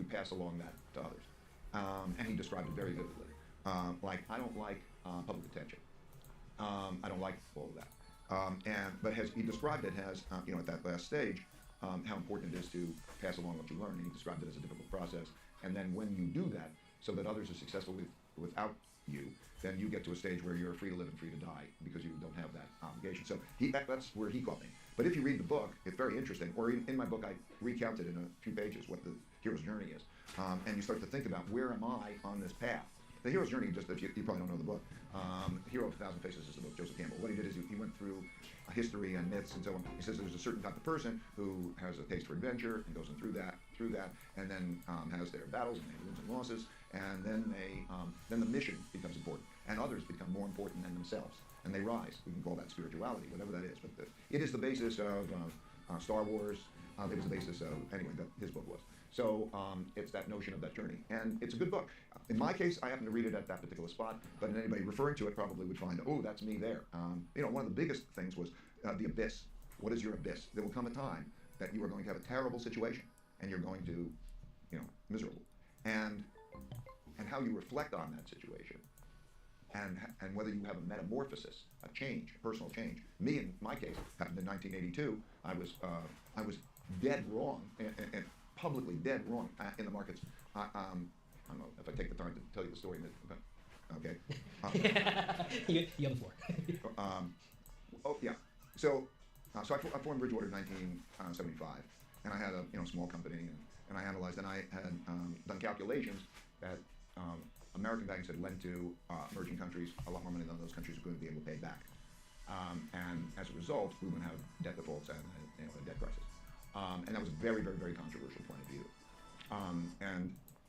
pass along that to others. And he described it very vividly. Like, I don't like public attention. I don't like all of that. But he described it as, at that last stage, how important it is to pass along what you learn. And he described it as a difficult process. And then when you do that, so that others are successful without you, then you get to a stage where you're free to live and free to die because you don't have that obligation. So that's where he caught me. But if you read the book, it's very interesting. Or in my book, I recounted in a few pages what the hero's journey is. And you start to think about, where am I on this path? The hero's journey, just if you probably don't know the book, Hero of a Thousand Faces is the book, Joseph Campbell. What he did is he went through history and myths and so on. He says there's a certain type of person who has a taste for adventure and goes through that, and then has their battles and their wins and losses, and then then the mission becomes important, and others become more important than themselves, and they rise. We can call that spirituality, whatever that is, but it is the basis of Star Wars. It was the basis of, anyway, that his book was. So it's that notion of that journey, and it's a good book. In my case, I happened to read it at that particular spot, but anybody referring to it probably would find, oh, that's me there. One of the biggest things was the abyss. What is your abyss? There will come a time that you are going to have a terrible situation, and you're going to, miserable, and how you reflect on that situation, and whether you have a metamorphosis, a change, a personal change. Me, in my case, happened in 1982. I was dead wrong, and publicly dead wrong in the markets. I don't know if I take the time to tell you the story. Okay. You have the floor. Yeah. So I formed Bridgewater in 1975, and I had a small company, and I analyzed, and I had done calculations that American banks had lent to emerging countries a lot more money than those countries were going to be able to pay back, and as a result, we would have debt defaults and a debt crisis. And that was a very, very, very controversial point of view.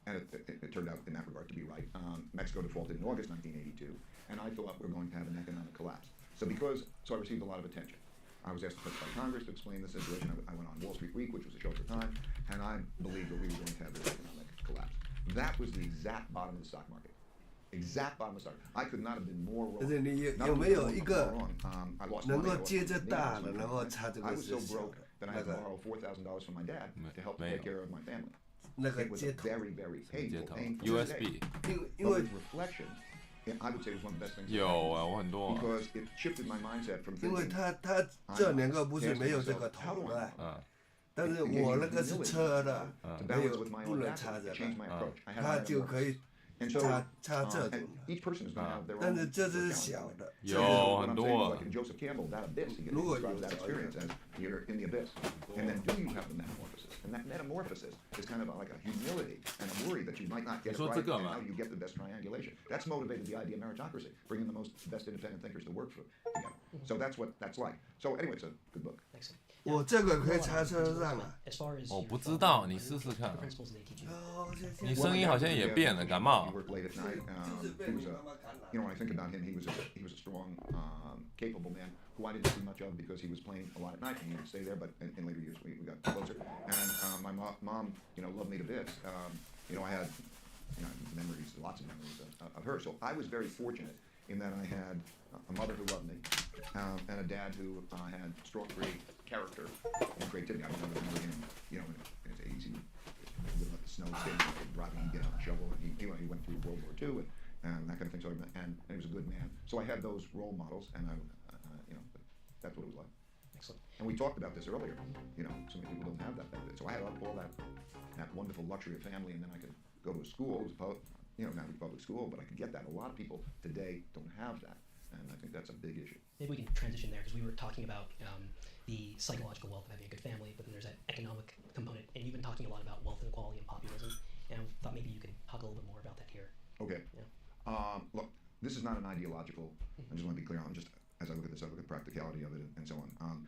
And it turned out in that regard to be right. Mexico defaulted in August 1982, and I thought we were going to have an economic collapse. So I received a lot of attention. I was asked by Congress to explain the situation. I went on Wall Street Week, which was a show at the time, and I believed that we were going to have this economic collapse. That was the exact bottom of the stock market. Exact bottom of the stock. I could not have been more wrong. 可是你有没有一个能够接着大的，然后插这个 I was 是 so 小 broke 的， that I 那 had to 个 borrow $4,000 from my dad to help take care of my family. 那个 It was 接 a 头， very, very 接 painful, 头 painful USB mistake. 因 But 为 with reflection, I would say it was one of the best things. 有啊，我很多啊。 Because it shifted my mindset from 因为 thinking. 他这两个不是没有这个头的，但是我那个是车的， To 没 balance 有 with my 不 own 能插 adaptation, 这 it changed 个， my approach. I had 他 a 就可以 And so, 插这 and 种的， each person is going to have their 但 own. 是这是 challenge. 小的， 有 What 很 I'm 多 saying is 啊 like in Joseph Campbell, that abyss, he Lord, describes that yes, experience as you're in the abyss. And then do you have the metamorphosis? And that metamorphosis is kind of like a humility and a worry that you might not get it說 right, 這個 and 嘛 how you get the best triangulation. That's motivated the idea of meritocracy, bringing the best independent thinkers to work together. So that's what that's like. So anyway, it's a good book. Excellent. 我这个可以插车上了。 As far as 我 your 不知 father, 道， what 你 are 试试 the 看。 principles that they teach you? 哦，谢谢。你声音好像也变了，感冒 He。worked late at night. He was when I think about him, he was a strong, capable man who I didn't see much of because he was playing a lot at night and he would stay there. But in later years, we got closer. And my mom, loved me to bits. I had, memories, lots of memories of her. So I was very fortunate in that I had a mother who loved me, and a dad who had strong character and creativity. I remember him, in his 80s, he lived at the snow, driving, he'd get on a shovel, and he went through World War II and that kind of thing. So and he was a good man. So I had those role models, and that's what it was like. Excellent. And we talked about this earlier. So many people don't have that benefit. So I had all that wonderful luxury of family, and then I could go to a school, not a public school, but I could get that. A lot of people today don't have that, and I think that's a big issue. Maybe we can transition there because we were talking about the psychological wealth of having a good family, but then there's that economic component, and you've been talking a lot about wealth inequality and populism, and I thought maybe you could talk a little bit more about that here. Okay. Yeah. Look, this is not an ideological. I just want to be clear. I'm just, as I look at this, I look at the practicality of it and so on.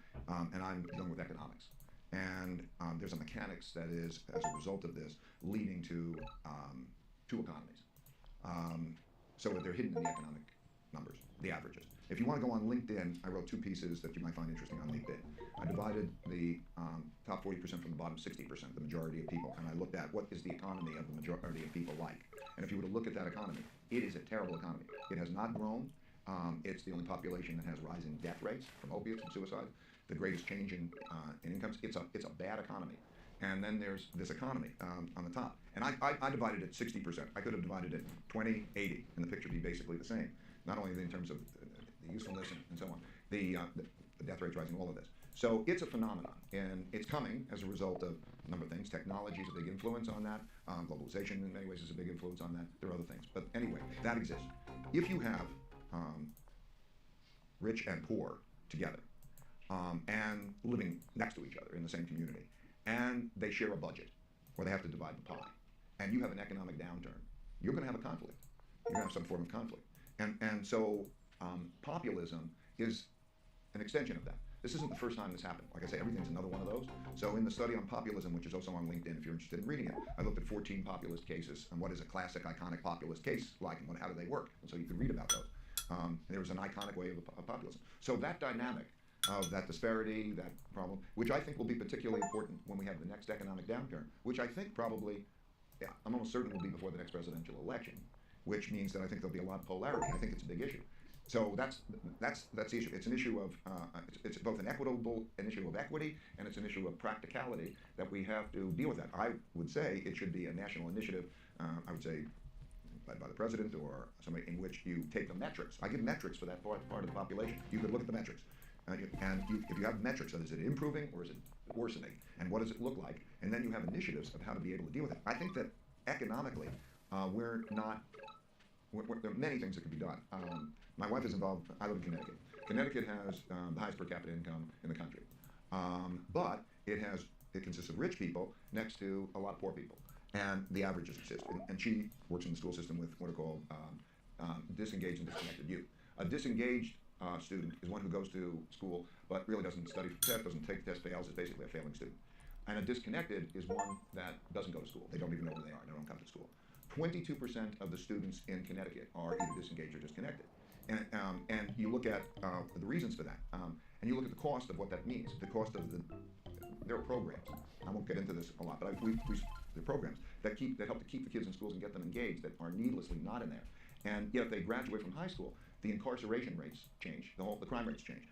And I'm dealing with economics, and there's a mechanics that is, as a result of this, leading to two economies. So they're hidden in the economic numbers, the averages. If you want to go on LinkedIn, I wrote two pieces that you might find interesting on LinkedIn. I divided the top 40% from the bottom 60%, the majority of people, and I looked at what is the economy of the majority of people like. And if you were to look at that economy, it is a terrible economy. It has not grown. It's the only population that has rising death rates from opiates and suicide. The greatest change in incomes. It's a bad economy. and then there's this economy on the top. And I divided it 60%. I could have divided it 20, 80, and the picture would be basically the same. Not only in terms of the usefulness and so on, the death rates rising, all of this. So it's a phenomenon, and it's coming as a result of a number of things. Technology is a big influence on that. Globalization in many ways is a big influence on that. There are other things. But anyway, that exists. If you have rich and poor together and living next to each other in the same community, and they share a budget, or they have to divide the pie, and you have an economic downturn, you're going to have a conflict. You're going to have some form of conflict. And so populism is an extension of that. This isn't the first time this happened. Like I say, everything's another one of those. So in the study on populism, which is also on LinkedIn if you're interested in reading it, I looked at 14 populist cases and what is a classic, iconic populist case like, and how do they work? And so you could read about those. There was an iconic way of populism. So that dynamic of that disparity, that problem, which I think will be particularly important when we have the next economic downturn, which I think probably, yeah, I'm almost certain will be before the next presidential election, which means that I think there'll be a lot of polarity. I think it's a big issue. So that's the issue. It's an issue of it's both an issue of equity, and it's an issue of practicality that we have to deal with that. I would say it should be a national initiative. I would say by the president or somebody in which you take the metrics. I give metrics for that part of the population. You could look at the metrics, if you have metrics, is it improving or is it worsening, and what does it look like, and then you have initiatives of how to be able to deal with it. I think that economically, we're not. There are many things that could be done. My wife is involved. I live in Connecticut. Connecticut has the highest per capita income in the country, but it consists of rich people next to a lot of poor people, and the averages exist. And she works in the school system with what are called disengaged and disconnected youth. A disengaged student is one who goes to school but really doesn't study for the test, doesn't take the test, fails, is basically a failing student. And a disconnected is one that doesn't go to school. They don't even know where they are. They don't come to school. 22% of the students in Connecticut are either disengaged or disconnected. And you look at the reasons for that, and you look at the cost of what that means. The cost of there are programs. I won't get into this a lot, but there are programs that help to keep the kids in schools and get them engaged that are needlessly not in there. And yet, if they graduate from high school, the incarceration rates change. The crime rates change.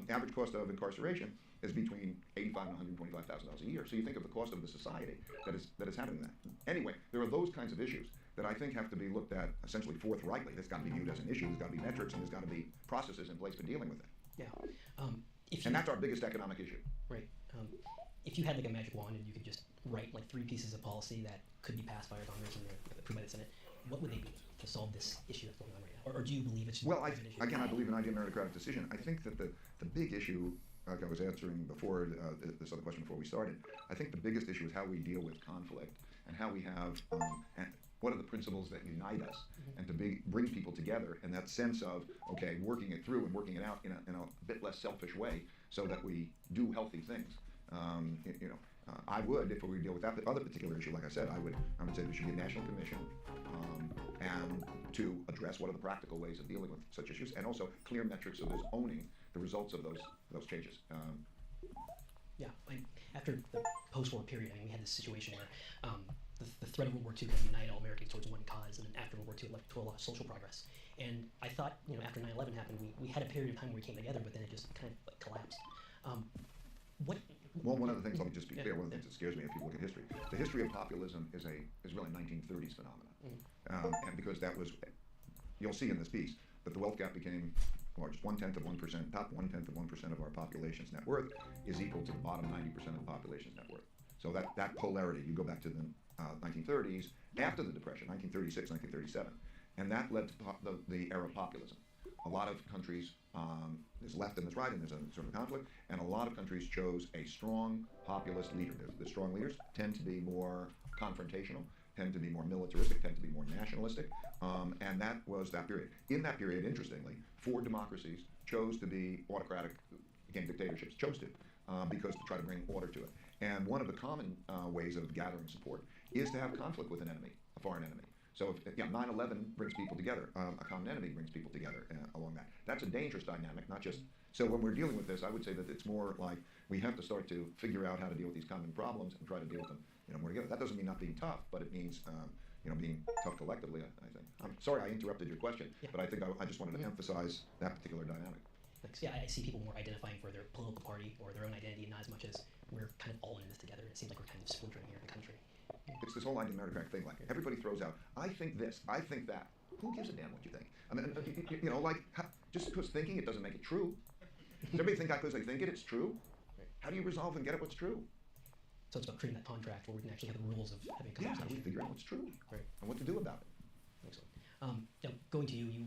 Average cost of incarceration is between $85,000 and $125,000 a year. So you think of the cost of the society that is having that. Anyway, there are those kinds of issues that I think have to be looked at essentially forthrightly. There's got to be viewed as an issue. There's got to be metrics, and there's got to be processes in place for dealing with it. Yeah. And that's our biggest economic issue. Right. If you had like a magic wand and you could just write like 3 pieces of policy that could be passed by our Congress and approved by the Senate, what would they be to solve this issue that's going on right now? Or do you believe it's just well? an issue? I believe in ideal meritocratic decision. I think that the big issue, like I was answering before this other question before we started, I think the biggest issue is how we deal with conflict and how we have and what are the principles that unite us and to bring people together, and that sense of working it through and working it out in a bit less selfish way so that we do healthy things. I would, if we were to deal with that other particular issue, like I said, I would say there should be a national commission and to address what are the practical ways of dealing with such issues, and also clear metrics so there's owning the results of those changes. After the post-war period, we had this situation where the threat of World War II kind of united all Americans towards one cause, and then after World War II, it led to a lot of social progress. And I thought, after 9/11 happened, we had a period of time where we came together, but then it just kind of collapsed. Well, one of the things, let me just be clear, one of the things that scares me if you look at history, the history of populism is really a 1930s phenomenon. And because that was, you'll see in this piece, that the wealth gap became largest. 1/10 of 1%, top 1/10 of 1% of our population's net worth is equal to the bottom 90% of the population's net worth. So that polarity, you go back to the 1930s, after the Depression, 1936, 1937, and that led to the era of populism. A lot of countries, there's left and there's right, and there's a sort of conflict, and a lot of countries chose a strong populist leader. The strong leaders tend to be more confrontational, tend to be more militaristic, tend to be more nationalistic, and that was that period. In that period, interestingly, 4 democracies chose to be autocratic, became dictatorships, chose to, because to try to bring order to it. And one of the common ways of gathering support is to have conflict with an enemy, a foreign enemy. So if 9/11 brings people together, a common enemy brings people together along that. That's a dangerous dynamic, not just, so when we're dealing with this, I would say that it's more like we have to start to figure out how to deal with these common problems and try to deal with them more together. That doesn't mean not being tough, but it means being tough collectively, I think. I'm sorry I interrupted your question, but I think I just wanted to emphasize that particular dynamic. Thanks. Yeah, I see people more identifying for their political party or their own identity, not as much as we're kind of all in this together. It seems like we're kind of splintering here in the country. It's this whole anti-meritocratic thing. Like everybody throws out, I think this, I think that. Who gives a damn what you think? I mean, you know, like just because thinking it doesn't make it true. Does everybody think that because they think it, it's true? How do you resolve and get at what's true? So it's about creating that contract where we can actually have the rules of having a Yeah, conversation. how do we figure out what's true Right. and what to do about it? Excellent. Now, going to you, you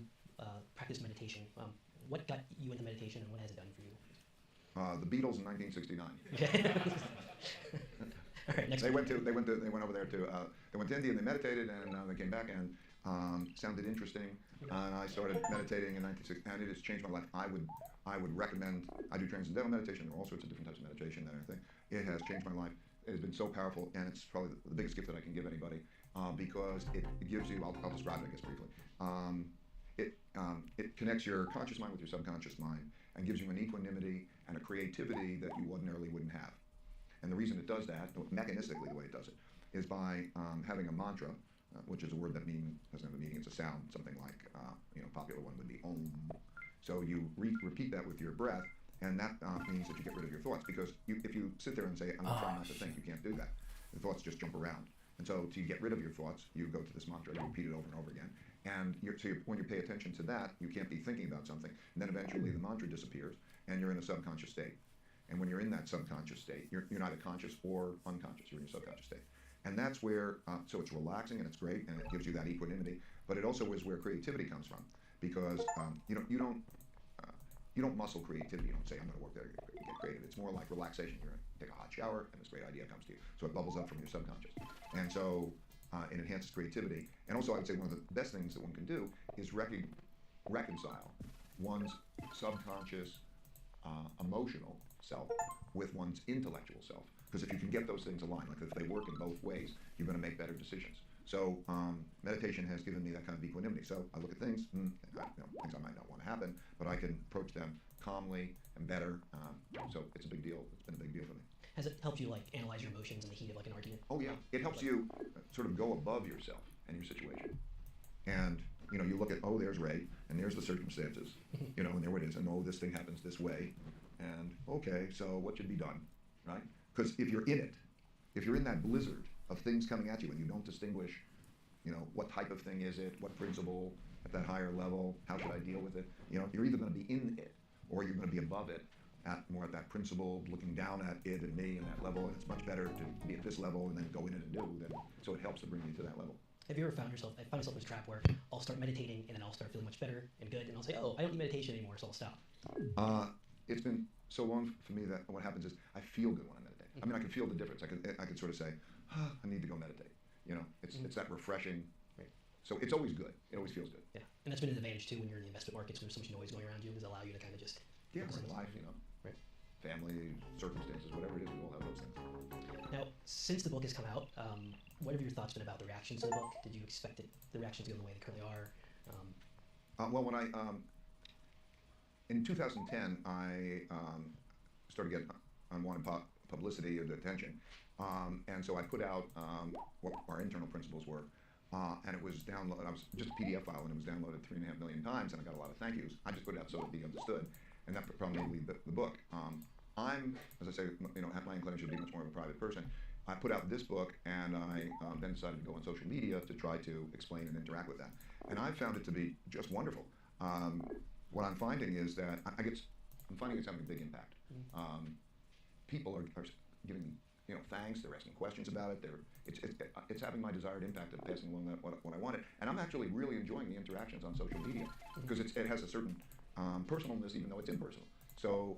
practice meditation. What got you into meditation and what has it done for you? The Beatles in 1969. Okay. All right, next They one. went over there to they went to India and they meditated and they came back and sounded interesting and I started meditating in 1960 and it has changed my life. I would recommend. I do transcendental meditation. There are all sorts of different types of meditation that I think it has changed my life. It has been so powerful and it's probably the biggest gift that I can give anybody because it gives you. I'll describe it I guess briefly. It connects your conscious mind with your subconscious mind and gives you an equanimity and a creativity that you ordinarily wouldn't have. And the reason it does that, mechanistically the way it does it, is by having a mantra, which is a word that doesn't have a meaning, it's a sound, something like, popular one would be Om. So you repeat that with your breath, and that means that you get rid of your thoughts, because if you sit there and say, I'm trying not to think, you can't do that. The thoughts just jump around. And so to get rid of your thoughts, you go to this mantra, you repeat it over and over again. And when you pay attention to that, you can't be thinking about something. And then eventually the mantra disappears, and you're in a subconscious state. And when you're in that subconscious state, you're neither conscious or unconscious. You're in your subconscious state. And that's where, so it's relaxing and it's great, and it gives you that equanimity. But it also is where creativity comes from, because you don't muscle creativity. You don't say, I'm going to work there to get creative. It's more like relaxation. You're going to take a hot shower, and this great idea comes to you. So it bubbles up from your subconscious. And so it enhances creativity. And also, I would say one of the best things that one can do is reconcile one's subconscious emotional self with one's intellectual self. Because if you can get those things aligned, like if they work in both ways, you're going to make better decisions. So meditation has given me that kind of equanimity. So I look at things, things I might not want to happen, but I can approach them calmly and better. So it's a big deal. It's been a big deal for me. Has it helped you like analyze your emotions in the heat of like an argument? Oh yeah, it helps you sort of go above yourself and your situation. And you look at, oh, there's Ray, and there's the circumstances, and there it is, and oh, this thing happens this way, and okay, so what should be done, right? Because if you're in it, if you're in that blizzard of things coming at you and you don't distinguish, what type of thing is it, what principle at that higher level, how should I deal with it? You're either going to be in it or you're going to be above it, more at that principle, looking down at it and me and that level. And it's much better to be at this level and then go in it and do. So it helps to bring you to that level. Have you ever found yourself? I found myself in this trap where I'll start meditating and then I'll start feeling much better and good, and I'll say, oh, I don't need meditation anymore, so I'll stop. It's been so long for me that what happens is I feel good when I meditate. I mean, I can feel the difference. I can sort of say, I need to go meditate. It's that refreshing. Right. So it's always good. It always feels good. Yeah, and that's been an advantage too when you're in the investment markets when there's so much noise going around you. Does it allow you to kind of just focus on life, Right. family, circumstances, whatever it is, we all have those things. Now, since the book has come out, what have your thoughts been about the reactions to the book? Did you expect the reactions to go the way they currently are? Well, when in 2010, I started getting unwanted publicity and attention, and so I put out what our internal principles were, and it was downloaded. I was just a PDF file, and it was downloaded 3.5 million times, and I got a lot of thank yous. I just put it out so it'd be understood, and that probably the book. I'm, as I say, have my inclination to be much more of a private person. I put out this book, and I then decided to go on social media to try to explain and interact with that. And I found it to be just wonderful. What I'm finding is that I'm finding it's having a big impact. People are giving me, thanks. They're asking questions about it. It's having my desired impact of passing along what I wanted. And I'm actually really enjoying the interactions on social media because it has a certain personalness, even though it's impersonal. So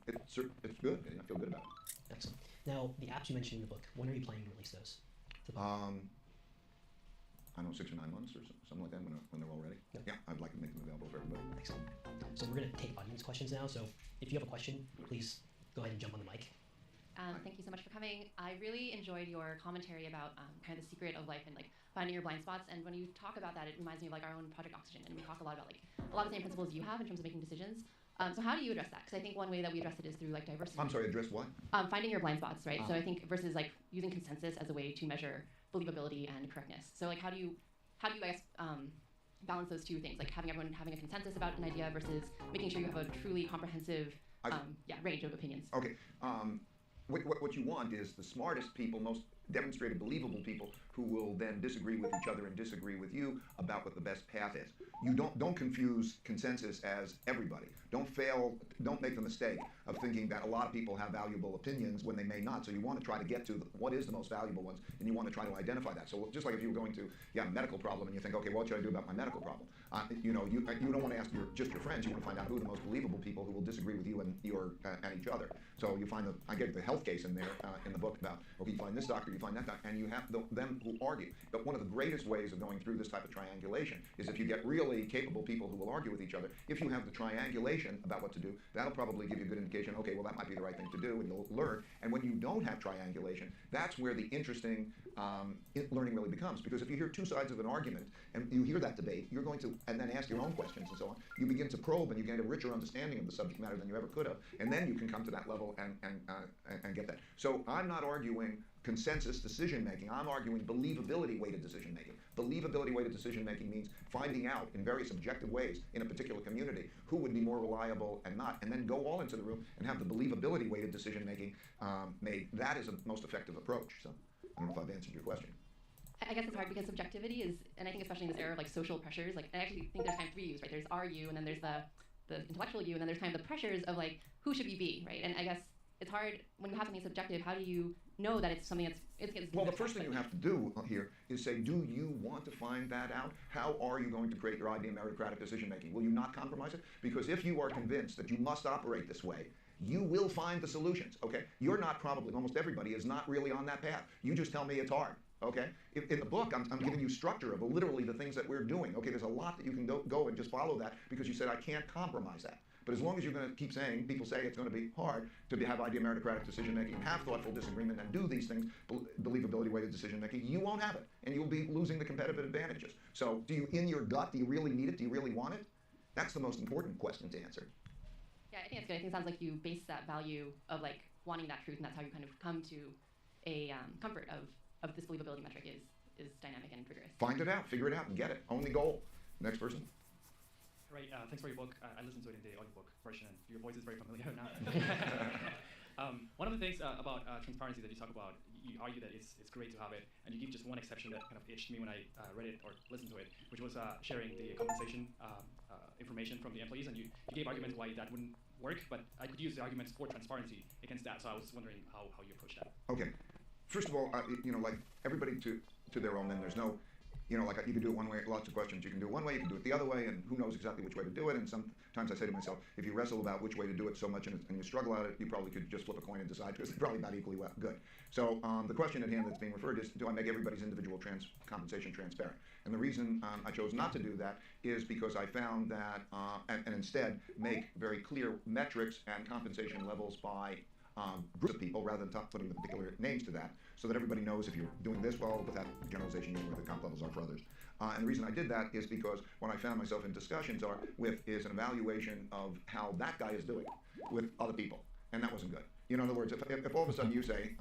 it's good. I feel good about it. Excellent. Now, the apps you mentioned in the book, when are you planning to release those? I don't know, 6 or 9 months or something like that when they're all ready. Yep. Yeah, I'd like to make them available for everybody. Excellent. So we're going to take audience questions now. So if you have a question, please go ahead and jump on the mic. Thank you so much for coming. I really enjoyed your commentary about kind of the secret of life and like finding your blind spots. And when you talk about that, it reminds me of like our own Project Oxygen, and we talk a lot about like a lot of the same principles you have in terms of making decisions. So how do you address that? Because I think one way that we address it is through like diversity. I'm sorry, address what? Finding your blind spots, right? So I think versus like using consensus as a way to measure believability and correctness. So like how do you I guess balance those two things, like having everyone having a consensus about an idea versus making sure you have a truly comprehensive range of opinions. Okay. What you want is the smartest people, most demonstrated believable people who will then disagree with each other and disagree with you about what the best path is. You don't confuse consensus as everybody. Don't make the mistake of thinking that a lot of people have valuable opinions when they may not. So you want to try to get to what is the most valuable ones, and you want to try to identify that. So just like if you were going to a medical problem and you think, okay, what should I do about my medical problem? You don't want to ask just your friends. You want to find out who are the most believable people who will disagree with you and each other. So you find I gave the health case in there in the book about, okay, you find this doctor, you find that doctor, and you have them who argue. But one of the greatest ways of going through this type of triangulation is if you get really capable people who will argue with each other. If you have the triangulation about what to do, that'll probably give you a good indication, okay, well, that might be the right thing to do, and you'll learn. And when you don't have triangulation, that's where the interesting learning really becomes. Because if you hear two sides of an argument, and you hear that debate, you're going to, and then ask your own questions and so on, you begin to probe and you get a richer understanding of the subject matter than you ever could have. And then you can come to that level and get that. So I'm not arguing consensus decision making. I'm arguing believability weighted decision making. Believability weighted decision making means finding out in very subjective ways in a particular community who would be more reliable and not, and then go all into the room and have the believability weighted decision making made. That is the most effective approach. So I don't know if I've answered your question. I guess it's hard because subjectivity is, and I think especially in this era of like social pressures, like I actually think there's kind of three views, right? There's our you, and then there's the intellectual you, and then there's kind of the pressures of like who should we be, right? And I guess it's hard when you have something subjective. How do you know that it's something it's well, the first thing you have to do here is say, do you want to find that out? How are you going to create your idea of meritocratic decision making? Will you not compromise it? Because if you are convinced that you must operate this way, you will find the solutions. Okay, you're not probably, almost everybody is not really on that path. You just tell me it's hard. Okay, in the book, I'm giving you structure of literally the things that we're doing. Okay, there's a lot that you can go and just follow that because you said I can't compromise that. But as long as you're going to keep saying, people say it's going to be hard to have idea meritocratic decision making, have thoughtful disagreement, and do these things, believability weighted decision making, you won't have it, and you'll be losing the competitive advantages. So, in your gut, do you really need it? Do you really want it? That's the most important question to answer. Yeah, I think it's good. I think it sounds like you base that value of like wanting that truth, and that's how you kind of come to a comfort of this believability metric is dynamic and rigorous. Find it out, figure it out, and get it. Only goal. Next person. Right, thanks for your book. I listened to it in the audiobook version, and your voice is very familiar now. One of the things about transparency that you talk about, you argue that it's great to have it, and you give just one exception that kind of itched me when I read it or listened to it, which was sharing the compensation information from the employees, and you gave arguments why that wouldn't work, but I could use the arguments for transparency against that, so I was wondering how you approach that. Okay. First of all, like everybody to their own, and there's no, like you can do it one way, lots of questions, you can do it one way, you can do it the other way, and who knows exactly which way to do it, and sometimes I say to myself, if you wrestle about which way to do it so much and you struggle at it, you probably could just flip a coin and decide, because they're probably about equally good. So the question at hand that's being referred is, do I make everybody's individual compensation transparent? And the reason I chose not to do that is because I found that, and instead make very clear metrics and compensation levels by groups of people rather than putting the particular names to that, so that everybody knows if you're doing this well, with that generalization, you know where the comp levels are for others. And the reason I did that is because what I found myself in discussions is an evaluation of how that guy is doing with other people, and that wasn't good. In other words, if all of a sudden you say,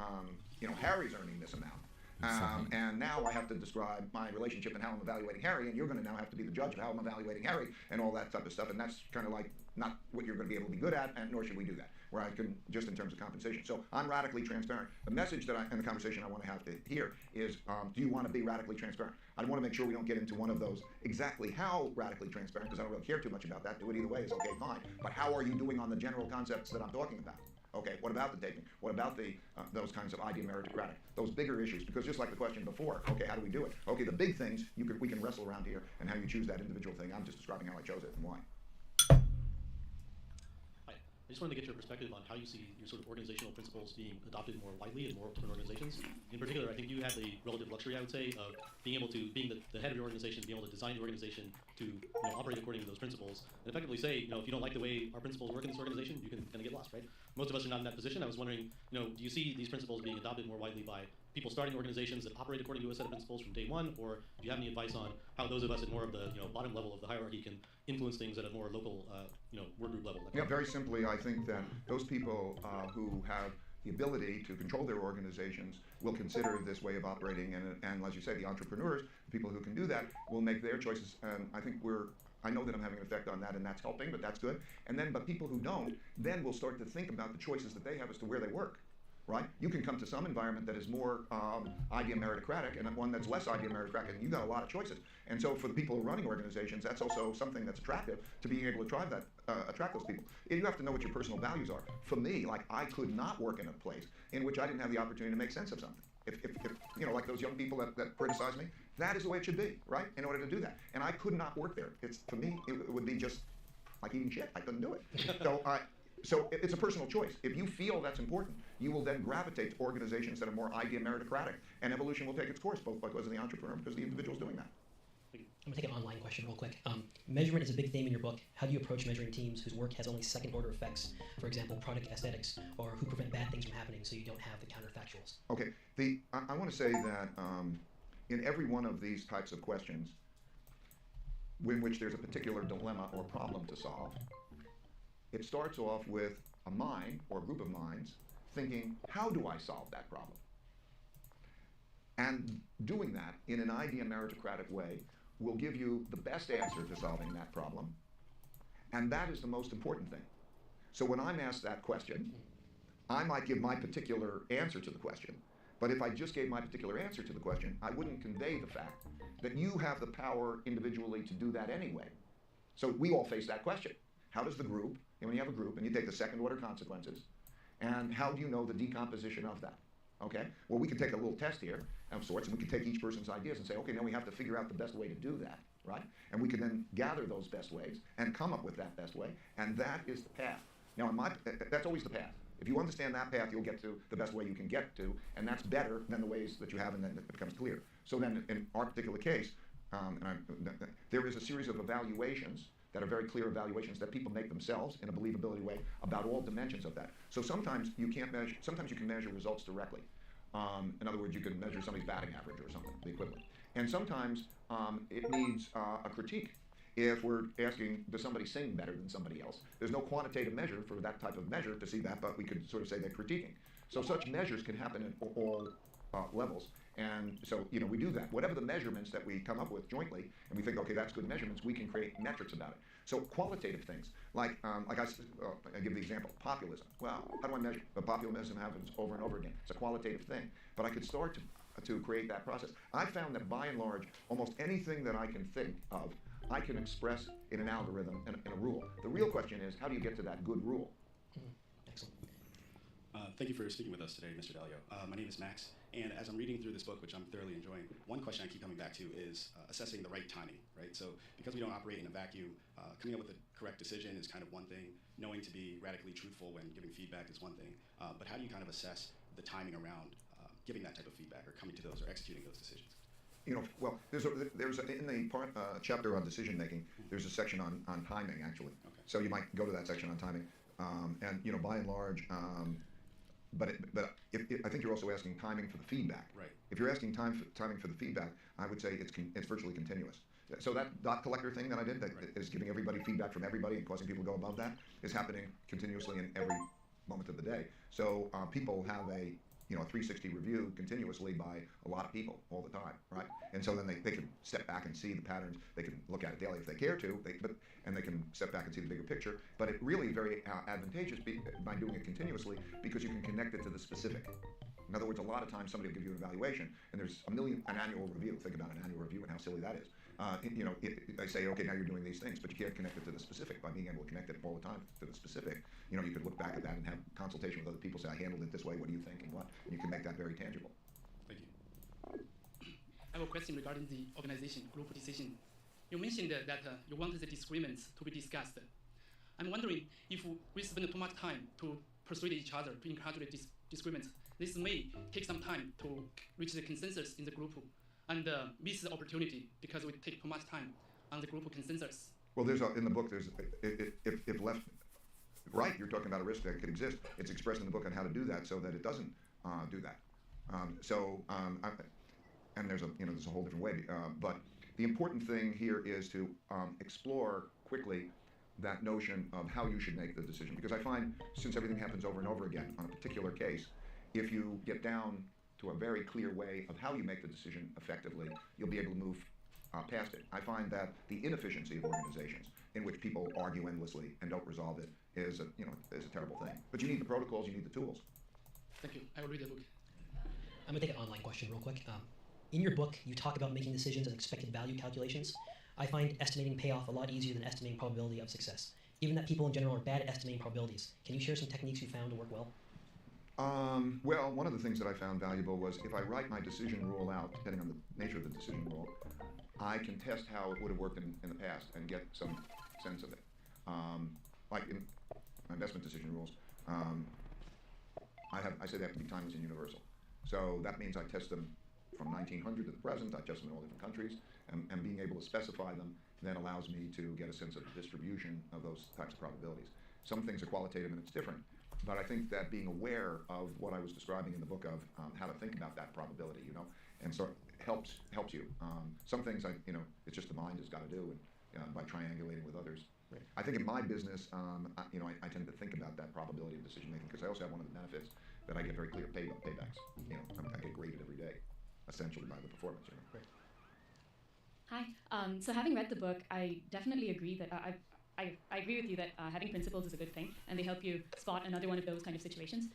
Harry's earning this amount, and now I have to describe my relationship and how I'm evaluating Harry, and you're going to now have to be the judge of how I'm evaluating Harry and all that type of stuff, and that's kind of like not what you're going to be able to be good at, and nor should we do that, where I can, just in terms of compensation. So I'm radically transparent. The message that in the conversation I want to have to hear is, do you want to be radically transparent? I want to make sure we don't get into one of those exactly how radically transparent, because I don't really care too much about that. Do it either way is okay, fine. But how are you doing on the general concepts that I'm talking about? Okay, what about the taping? What about the those kinds of idea meritocratic? Those bigger issues, because just like the question before, okay, how do we do it? Okay, the big things we can wrestle around here, and how you choose that individual thing. I'm just describing how I chose it and why. I just wanted to get your perspective on how you see your sort of organizational principles being adopted more widely in more different organizations. In particular, I think you have the relative luxury, I would say, of being the head of your organization, being able to design the organization to operate according to those principles, and effectively say, if you don't like the way our principles work in this organization, you can kind of get lost, right? Most of us are not in that position. I was wondering, do you see these principles being adopted more widely by people starting organizations that operate according to a set of principles from day one, or do you have any advice on how those of us at more of the bottom level of the hierarchy can influence things at a more local work group level? Yeah, very simply, I think that those people who have the ability to control their organizations will consider this way of operating, and as you say, the entrepreneurs, the people who can do that, will make their choices. And I think I know that I'm having an effect on that, and that's helping, but that's good. But people who don't, then will start to think about the choices that they have as to where they work. Right? You can come to some environment that is more idea meritocratic and one that's less idea meritocratic, and you've got a lot of choices. And so for the people who are running organizations, that's also something that's attractive to being able to drive that, attract those people. You have to know what your personal values are. For me, like I could not work in a place in which I didn't have the opportunity to make sense of something. If you know, like those young people that criticize me, that is the way it should be, right? In order to do that. And I could not work there. For me, it would be just like eating shit. I couldn't do it. So it's a personal choice. If you feel that's important, you will then gravitate to organizations that are more idea meritocratic, and evolution will take its course, both because of the entrepreneur and because the individual's doing that. I'm going to take an online question real quick. Measurement is a big theme in your book. How do you approach measuring teams whose work has only second-order effects? For example, product aesthetics, or who prevent bad things from happening so you don't have the counterfactuals? Okay. I want to say that in every one of these types of questions, in which there's a particular dilemma or problem to solve, it starts off with a mind or a group of minds thinking, how do I solve that problem? And doing that in an idea meritocratic way will give you the best answer to solving that problem. And that is the most important thing. So when I'm asked that question, I might give my particular answer to the question, but if I just gave my particular answer to the question, I wouldn't convey the fact that you have the power individually to do that anyway. So we all face that question. How does the group, and when you have a group and you take the second order consequences, and how do you know the decomposition of that? Okay? Well, we can take a little test here of sorts, and we can take each person's ideas and say, okay, now we have to figure out the best way to do that, right? And we can then gather those best ways and come up with that best way, and that is the path. Now, that's always the path. If you understand that path, you'll get to the best way you can get to, and that's better than the ways that you have, and then it becomes clear. So then, in our particular case, there is a series of evaluations that are very clear evaluations that people make themselves in a believability way about all dimensions of that. So sometimes you can't measure, sometimes you can measure results directly. In other words, you can measure somebody's batting average or something, the equivalent. And sometimes it needs a critique. If we're asking, does somebody sing better than somebody else? There's no quantitative measure for that type of measure to see that, but we could sort of say they're critiquing. So such measures can happen at all levels. And so, you know, we do that. Whatever the measurements that we come up with jointly, and we think, okay, that's good measurements, we can create metrics about it. So qualitative things, like I give the example, populism. Well, how do I measure? But populism happens over and over again. It's a qualitative thing. But I could start to create that process. I found that by and large, almost anything that I can think of, I can express in an algorithm and in a rule. The real question is, how do you get to that good rule? Excellent. Thank you for speaking with us today, Mr. Dalio. My name is Max, and as I'm reading through this book, which I'm thoroughly enjoying, one question I keep coming back to is assessing the right timing, right? So because we don't operate in a vacuum, coming up with a correct decision is kind of one thing. Knowing to be radically truthful when giving feedback is one thing. But how do you kind of assess the timing around giving that type of feedback or coming to those or executing those decisions? You know, well, there's in the chapter on decision making, there's a section on timing actually. Okay. So you might go to that section on timing, and you know, by and large, but I think you're also asking timing for the feedback. Right. If you're asking timing for the feedback, I would say it's virtually continuous. So that dot collector thing that I did, that is giving everybody feedback from everybody and causing people to go above that, is happening continuously in every moment of the day. So people have a 360 review continuously by a lot of people all the time, right? And so then they can step back and see the patterns. They can look at it daily if they care to, and they can step back and see the bigger picture. But it really is very advantageous by doing it continuously because you can connect it to the specific. In other words, a lot of times somebody will give you an evaluation, and there's an annual review. Think about an annual review and how silly that is. They say, okay, now you're doing these things, but you can't connect it to the specific. By being able to connect it all the time to the specific, you could look back at that and have consultation with other people, say, I handled it this way, what do you think, and what? And you can make that very tangible. Thank you. I have a question regarding the organization, group decision. You mentioned that you wanted the disagreements to be discussed. I'm wondering if we spend too much time to persuade each other to encourage the disagreements, this may take some time to reach the consensus in the group and miss the opportunity because we take too much time on the group consensus. Well, in the book, if left right, you're talking about a risk that could exist. It's expressed in the book on how to do that so that it doesn't do that. And there's a whole different way. But the important thing here is to explore quickly that notion of how you should make the decision. Because I find, since everything happens over and over again on a particular case, if you get down to a very clear way of how you make the decision effectively, you'll be able to move past it. I find that the inefficiency of organizations in which people argue endlessly and don't resolve it is is a terrible thing. But you need the protocols, you need the tools. Thank you. I will read the book. I'm gonna take an online question real quick. In your book, you talk about making decisions and expected value calculations. I find estimating payoff a lot easier than estimating probability of success. Given that people in general are bad at estimating probabilities, can you share some techniques you found to work well? Well, one of the things that I found valuable was if I write my decision rule out, depending on the nature of the decision rule, I can test how it would have worked in the past and get some sense of it. Like in my investment decision rules, I say they have to be timeless and universal. So that means I test them from 1900 to the present. I test them in all different countries, and being able to specify them then allows me to get a sense of the distribution of those types of probabilities. Some things are qualitative and it's different, but I think that being aware of what I was describing in the book of how to think about that probability, and so helps you. Some things it's just the mind has got to do, and by triangulating with others. Right. I think in my business, I tend to think about that probability of decision making because I also have one of the benefits that I get very clear paybacks. I get graded every day, essentially by the performance. Right. Hi. So having read the book, I definitely agree that I agree with you that having principles is a good thing, and they help you spot another one of those kind of situations.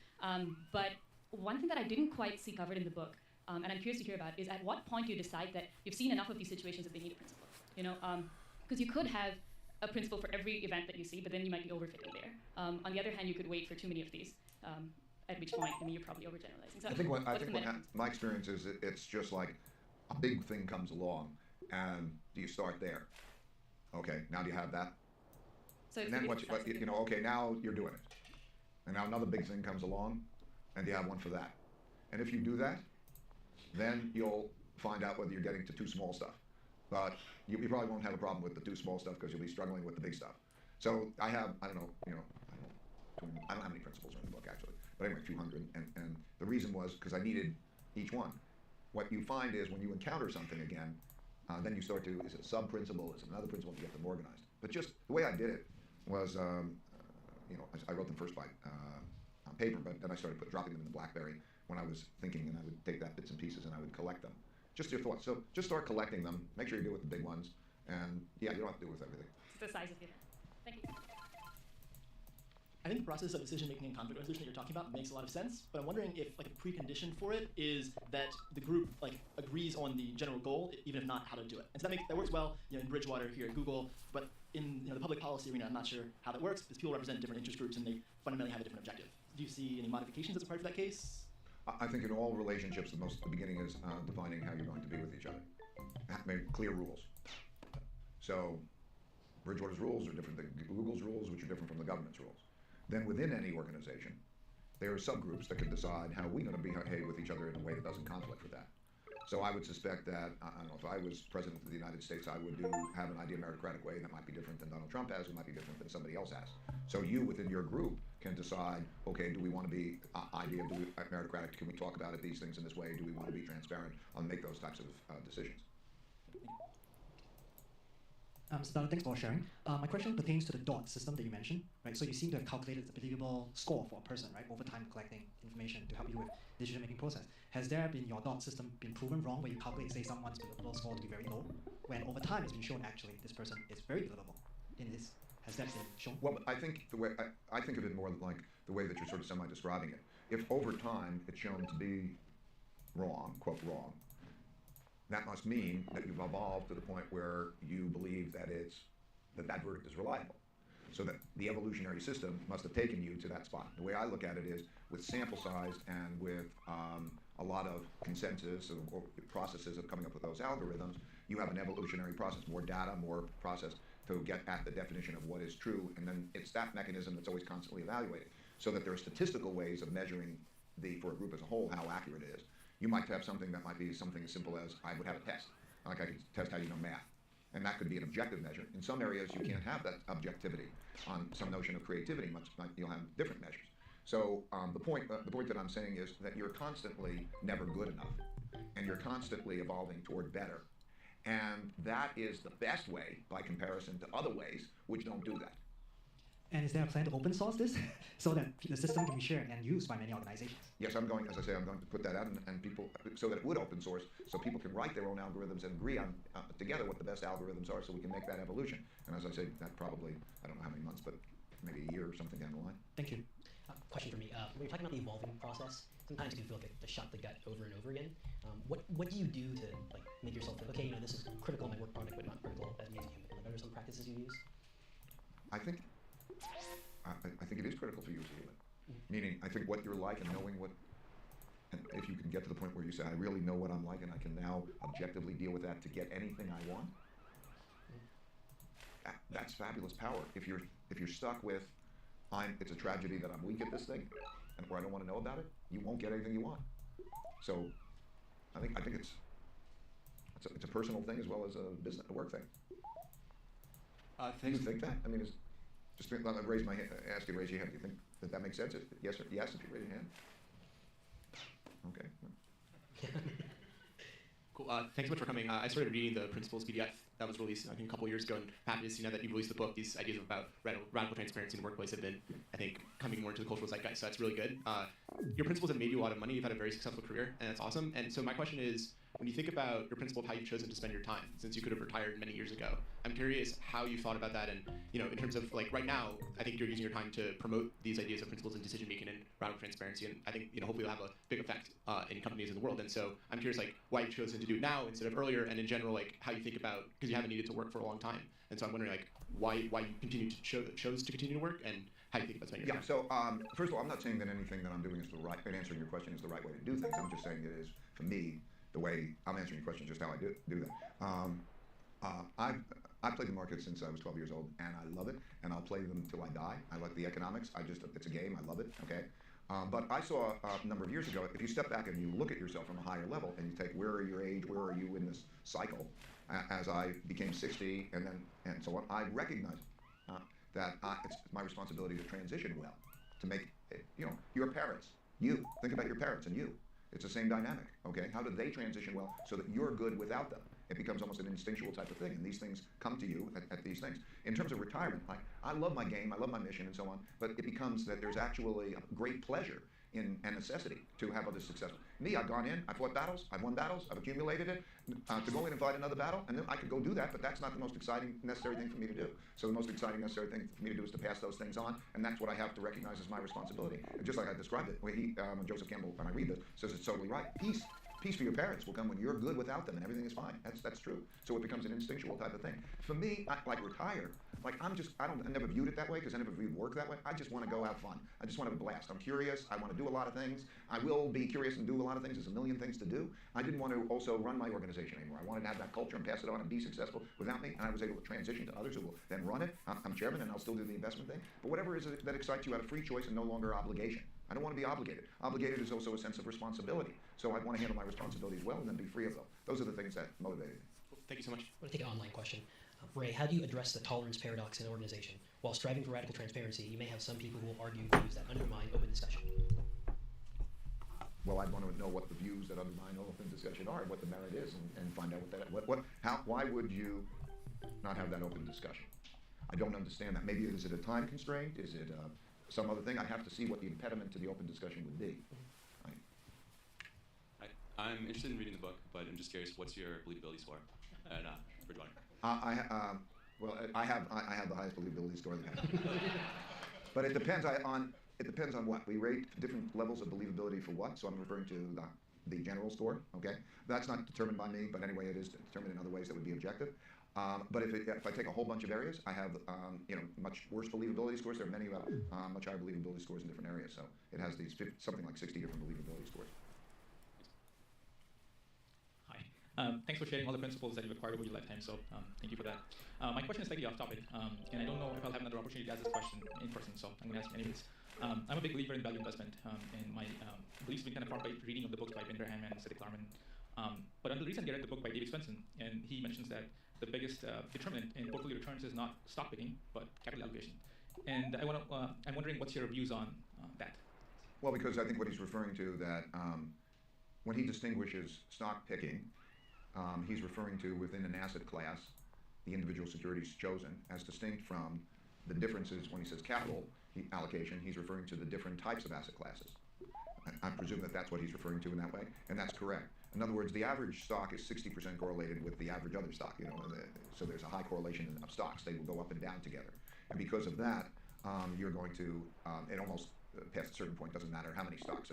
But one thing that I didn't quite see covered in the book, and I'm curious to hear about, is at what point do you decide that you've seen enough of these situations that they need a principle? Because you could have a principle for every event that you see, but then you might be overfitting there. On the other hand, you could wait for too many of these, at which point, you're probably overgeneralizing. So I think my experience is it's just like a big thing comes along, and do you start there? Okay, now do you have that? So and then okay, now you're doing it. And now another big thing comes along, and you have one for that. And if you do that, then you'll find out whether you're getting to too small stuff. But you probably won't have a problem with the too small stuff because you'll be struggling with the big stuff. So I don't have any principles in the book actually, but anyway, 200. And the reason was because I needed each one. What you find is when you encounter something again, then you start to, is it a sub-principle, is it another principle, to get them organized. But just the way I did it was, I wrote them first by on paper, but then I started dropping them in the BlackBerry when I was thinking, and I would take that bits and pieces and I would collect them. Just your thoughts. So just start collecting them. Make sure you deal with the big ones, and you don't have to deal with everything. It's the size of your head. Thank you. I think the process of decision making and conflict resolution that you're talking about makes a lot of sense, but I'm wondering if a precondition for it is that the group agrees on the general goal, even if not how to do it. And so that works well in Bridgewater here at Google, but in the public policy arena, I'm not sure how that works because people represent different interest groups and they fundamentally have a different objective. Do you see any modifications that's required for that case? I think in all relationships, the beginning is defining how you're going to be with each other. Make clear rules. So Bridgewater's rules are different than Google's rules, which are different from the government's rules. Then within any organization, there are subgroups that can decide how we're going to behave with each other in a way that doesn't conflict with that. So I would suspect that, I don't know, if I was president of the United States, I would have an idea meritocratic way that might be different than Donald Trump has, it might be different than somebody else has. So you within your group can decide, okay, do we want to be meritocratic? Can we talk about these things in this way? Do we want to be transparent? I'll make those types of decisions. Mr. Thanks for sharing. My question pertains to the DOT system that you mentioned, right? So you seem to have calculated the believable score for a person, right, over time collecting information to help you with decision-making process. Has there been your DOT system been proven wrong where you calculate, say, someone's believable score to be very low, when over time it's been shown actually this person is very believable in this? Has that been shown? Well, I think the way I think of it more like the way that you're sort of semi-describing it. If over time it's shown to be wrong, quote wrong, that must mean that you've evolved to the point where you believe that that verdict is reliable. So that the evolutionary system must have taken you to that spot. The way I look at it is with sample size and with a lot of consensus or processes of coming up with those algorithms, you have an evolutionary process, more data, more process to get at the definition of what is true, and then it's that mechanism that's always constantly evaluated. So that there are statistical ways of measuring for a group as a whole how accurate it is. You might have something that might be something as simple as I would have a test. Like I could test how you know math. And that could be an objective measure. In some areas, you can't have that objectivity on some notion of creativity. Much like you'll have different measures. So the point that I'm saying is that you're constantly never good enough, and you're constantly evolving toward better. And that is the best way by comparison to other ways which don't do that. And is there a plan to open source this so that the system can be shared and used by many organizations? Yes, I'm going, as I say, I'm going to put that out and people, so that it would open source, so people can write their own algorithms and agree on together what the best algorithms are, so we can make that evolution. And as I say, that probably, I don't know how many months, but maybe a year or something down the line. Thank you. Question for me. When you're talking about the evolving process, sometimes you can feel like a shot in the gut over and over again. What do you do to like make yourself think, okay, this is critical in my work product, but not critical as me as a human? Like, are there some practices you use? I think it is critical for you as a human. Meaning, I think what you're like and knowing what, and if you can get to the point where you say, I really know what I'm like and I can now objectively deal with that to get anything I want, that's fabulous power. If you're stuck with, it's a tragedy that I'm weak at this thing, and or I don't want to know about it, you won't get anything you want. So, I think it's a personal thing as well as a work thing. Do you think that? I mean, I'll raise my hand, ask you to raise your hand. Do you think that makes sense? Yes or yes if you raise your hand. Okay. Cool. Thanks so much for coming. I started reading the Principles PDF that was released, I think, a couple years ago, and happy to see now that you released the book, these ideas about radical transparency in the workplace have been, I think, coming more into the cultural zeitgeist, so that's really good. Your principles have made you a lot of money. You've had a very successful career, and that's awesome. And so my question is, when you think about your principle of how you've chosen to spend your time, since you could have retired many years ago, I'm curious how you thought about that, and in terms of like right now, I think you're using your time to promote these ideas of principles and decision making and radical transparency, and I think hopefully it'll have a big effect in companies in the world. And so I'm curious like why you've chosen to do it now instead of earlier, and in general like how you think about, because you haven't needed to work for a long time, and so I'm wondering like why you continue to chose to continue to work and how you think about spending your time. So first of all, I'm not saying that anything that I'm doing is the right, and answering your question is the right way to do things. I'm just saying it is for me. The way I'm answering your question, just how I do that. I've played the market since I was 12 years old, and I love it, and I'll play them till I die. I like the economics. It's a game. I love it. Okay. But I saw a number of years ago, if you step back and you look at yourself from a higher level, and you take where are your age, where are you in this cycle, as I became 60, and so on, I recognized that it's my responsibility to transition well, to make your parents. You think about your parents and you. It's the same dynamic, okay? How do they transition well so that you're good without them? It becomes almost an instinctual type of thing, and these things come to you at these things. In terms of retirement, like I love my game, I love my mission, and so on, but it becomes that there's actually a great pleasure and necessity to have others successful. Me, I've gone in, I've fought battles, I've won battles, I've accumulated it. To go in and fight another battle, and then I could go do that, but that's not the most exciting, necessary thing for me to do. So the most exciting, necessary thing for me to do is to pass those things on, and that's what I have to recognize as my responsibility. And just like I described it, when Joseph Campbell, when I read this, says it's totally right. Peace for your parents will come when you're good without them and everything is fine. That's true. So it becomes an instinctual type of thing. For me, like retire, like I never viewed it that way because I never viewed work that way. I just want to go have fun. I just want to have a blast. I'm curious. I want to do a lot of things. I will be curious and do a lot of things. There's a million things to do. I didn't want to also run my organization anymore. I wanted to have that culture and pass it on and be successful without me. And I was able to transition to others who will then run it. I'm chairman and I'll still do the investment thing. But whatever it is that excites you out of free choice and no longer obligation. I don't want to be obligated. Obligated is also a sense of responsibility. So I want to handle my responsibilities well and then be free of them. Those are the things that motivated me. Thank you so much. I'm going to take an online question. Ray, how do you address the tolerance paradox in an organization? While striving for radical transparency, you may have some people who will argue views that undermine open discussion. Well, I'd want to know what the views that undermine open discussion are, what the merit is, and find out why would you not have that open discussion? I don't understand that. Maybe is it a time constraint? Is it some other thing? I'd have to see what the impediment to the open discussion would be. Right. I'm interested in reading the book, but I'm just curious, what's your believability score at Bridgewater? I have the highest believability score that I have. But it depends on what. We rate different levels of believability for what, so I'm referring to the general score, okay? That's not determined by me, but anyway, it is determined in other ways that would be objective. But if I take a whole bunch of areas, I have much worse believability scores. There are many much higher believability scores in different areas. So it has these something like 60 different believability scores. Hi. Thanks for sharing all the principles that you've acquired over your lifetime. So thank you for that. My question is slightly off topic, and I don't know if I'll have another opportunity to ask this question in person. So I'm going to ask you anyways. I'm a big believer in value investment, and my beliefs have been kind of formed by reading of the books by Ben Graham and Cedric Larman. But until recently, I read the book by David Swenson, and he mentions that the biggest determinant in portfolio returns is not stock picking, but capital allocation. And I'm wondering what's your views on that? Well, because I think what he's referring to that when he distinguishes stock picking, he's referring to within an asset class the individual securities chosen as distinct from the difference is when he says capital allocation, he's referring to the different types of asset classes. I presume that that's what he's referring to in that way, and that's correct. In other words, the average stock is 60% correlated with the average other stock. So there's a high correlation of stocks. They will go up and down together, and because of that, you're going to it almost past a certain point doesn't matter how many stocks.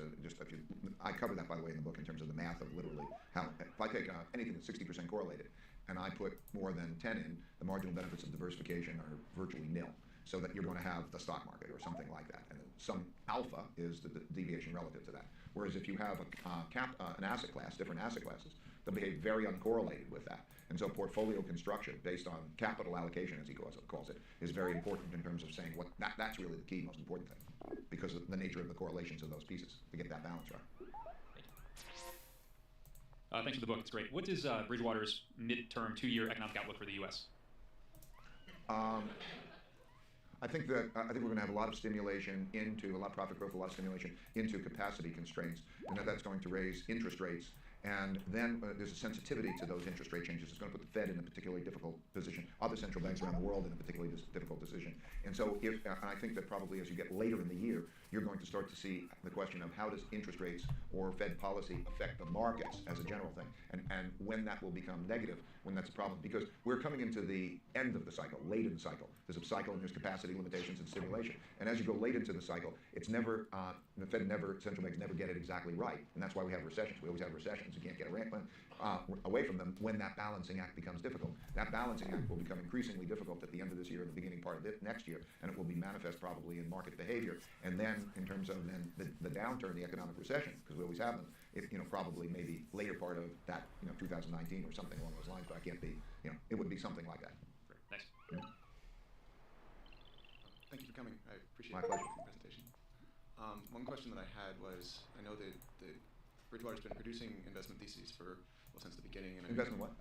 I cover that, by the way, in the book in terms of the math of literally how if I take anything that's 60% correlated and I put more than 10 in, the marginal benefits of diversification are virtually nil. So that you're going to have the stock market or something like that, and some alpha is the deviation relative to that. Whereas if you have an asset class, different asset classes, they'll behave very uncorrelated with that. And so portfolio construction based on capital allocation, as he calls it, is very important in terms of saying that's really the key, most important thing, because of the nature of the correlations of those pieces to get that balance right. Thanks for the book. It's great. What is Bridgewater's midterm 2-year economic outlook for the U.S.? I think we're going to have a lot of stimulation into a lot of profit growth, a lot of stimulation into capacity constraints, and that's going to raise interest rates. And then there's a sensitivity to those interest rate changes. It's going to put the Fed in a particularly difficult position, other central banks around the world in a particularly difficult position. And so I think that probably as you get later in the year, you're going to start to see the question of how does interest rates or Fed policy affect the markets as a general thing, and when that will become negative, when that's a problem. Because we're coming into the end of the cycle, late in the cycle. There's a cycle and there's capacity limitations and stimulation. And as you go late into the cycle, it's never, the Fed central banks never get it exactly right. And that's why we have recessions. We always have recessions. You can't get away from them when that balancing act becomes difficult. That balancing act will become increasingly difficult at the end of this year and the beginning part of next year, and it will be manifest probably in market behavior. And then in terms of the downturn, the economic recession, because we always have them, probably maybe later part of that, 2019 or something along those lines, but I can't be, it would be something like that. Great. Thanks. Yeah. Thank you for coming. I appreciate My the pleasure. presentation. One question that I had was, I know that Bridgewater's been producing investment theses since the beginning. And Investment what?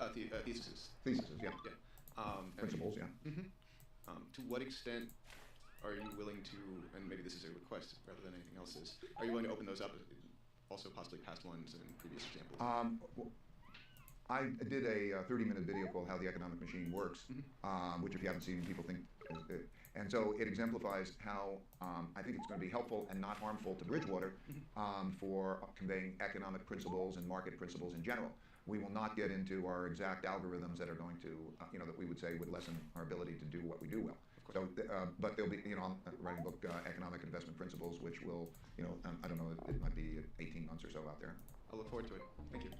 Theses. Theses, yeah. Yeah. Principles, yeah. Mm-hmm. To what extent are you willing to, and maybe this is a request rather than anything else, are you willing to open those up, also possibly past ones and previous examples? I did a 30-minute video called How the Economic Machine Works, which if you haven't seen, people think and so it exemplifies how I think it's going to be helpful and not harmful to Bridgewater for conveying economic principles and market principles in general. We will not get into our exact algorithms that are going to, that we would say would lessen our ability to do what we do well. So, but there'll be, I'm writing a book, Economic Investment Principles, which will, I don't know, it might be 18 months or so out there. I'll look forward to it. Thank you.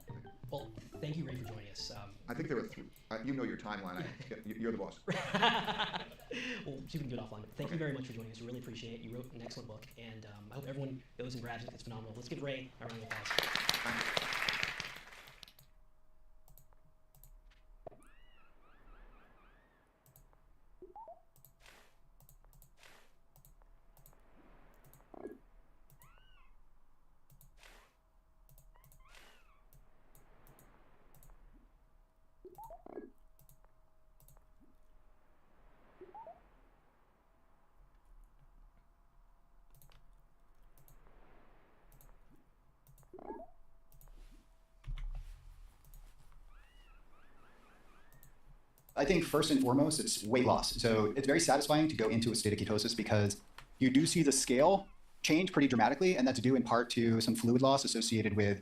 Well, thank you, Ray, for joining us. I think there are 3. You know your timeline. You're the boss. Well, we can do it offline. But thank you very much for joining us. We really appreciate it. You wrote an excellent book, and I hope everyone goes and grabs it. It's phenomenal. Let's give Ray a round of applause. I think first and foremost, it's weight loss. So it's very satisfying to go into a state of ketosis because you do see the scale change pretty dramatically, and that's due in part to some fluid loss associated with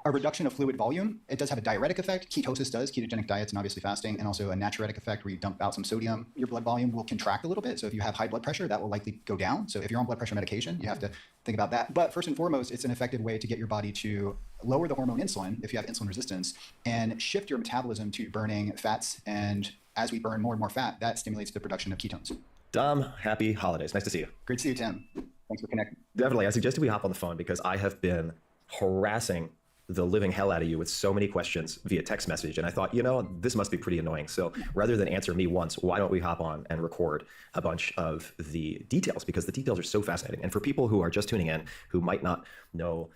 a reduction of fluid volume. It does have a diuretic effect. Ketosis does, ketogenic diets and obviously fasting, and also a natriuretic effect where you dump out some sodium. Your blood volume will contract a little bit. So if you have high blood pressure, that will likely go down. So if you're on blood pressure medication, you have to think about that. But first and foremost, it's an effective way to get your body to lower the hormone insulin if you have insulin resistance and shift your metabolism to burning fats. And as we burn more and more fat, that stimulates the production of ketones. Dom, happy holidays. Nice to see you. Great to see you, Tim. Thanks for connecting. Definitely. I suggested we hop on the phone because I have been harassing the living hell out of you with so many questions via text message. And I thought, this must be pretty annoying. So rather than answer me once, why don't we hop on and record a bunch of the details, because the details are so fascinating. And for people who are just tuning in, who might not know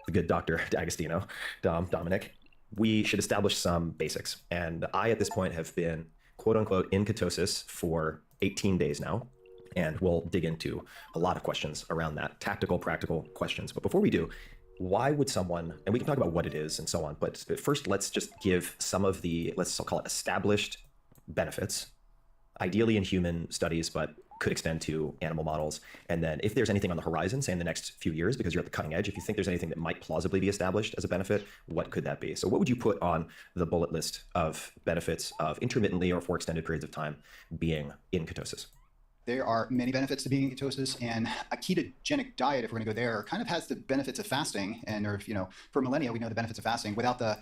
the good Dr. D'Agostino, Dominic, we should establish some basics. And I, at this point, have been, quote unquote, in ketosis for 18 days now. And we'll dig into a lot of questions around that, tactical, practical questions. But before we do, why would someone, and we can talk about what it is and so on, but first let's just give some of the, let's call it established benefits ideally in human studies, but could extend to animal models. And then if there's anything on the horizon, say in the next few years, because you're at the cutting edge, if you think there's anything that might plausibly be established as a benefit, what could that be? So what would you put on the bullet list of benefits of intermittently or for extended periods of time being in ketosis? There are many benefits to being in ketosis, and a ketogenic diet, if we're going to go there, kind of has the benefits of fasting. And for millennia, we know the benefits of fasting without the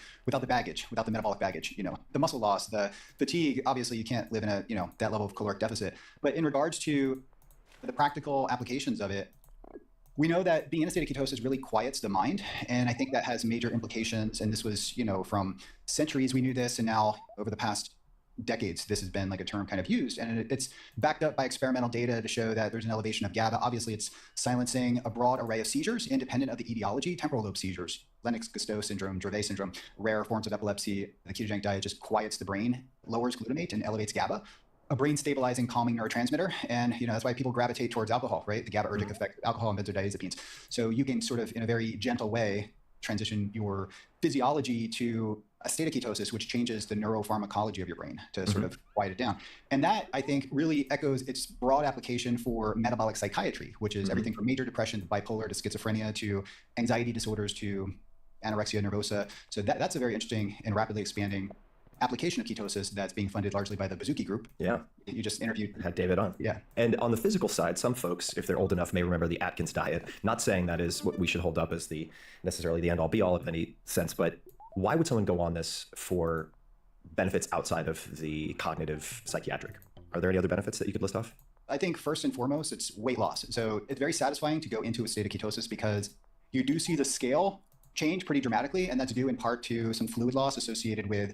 baggage, without the metabolic baggage. The muscle loss, the fatigue. Obviously, you can't live in that level of caloric deficit. But in regards to the practical applications of it, we know that being in a state of ketosis really quiets the mind, and I think that has major implications. And this was, from centuries we knew this, and now over the past decades, this has been like a term kind of used, and it's backed up by experimental data to show that there's an elevation of GABA. Obviously, it's silencing a broad array of seizures independent of the etiology, temporal lobe seizures, Lennox-Gastaut syndrome, Dravet syndrome, rare forms of epilepsy. The ketogenic diet just quiets the brain, lowers glutamate, and elevates GABA, a brain stabilizing, calming neurotransmitter. And that's why people gravitate towards alcohol, right? The GABAergic effect of alcohol and benzodiazepines. So you can sort of, in a very gentle way, transition your physiology to a state of ketosis, which changes the neuropharmacology of your brain to sort of quiet it down. And that, I think, really echoes its broad application for metabolic psychiatry, which is everything from major depression to bipolar to schizophrenia to anxiety disorders to anorexia nervosa. So that's a very interesting and rapidly expanding application of ketosis that's being funded largely by the Bazooki Group. Yeah. You just interviewed. Had David on. Yeah. And on the physical side, some folks, if they're old enough, may remember the Atkins diet. Not saying that is what we should hold up as necessarily the end all be all of any sense, but why would someone go on this for benefits outside of the cognitive psychiatric? Are there any other benefits that you could list off? I think first and foremost, it's weight loss. So it's very satisfying to go into a state of ketosis because you do see the scale change pretty dramatically, and that's due in part to some fluid loss associated with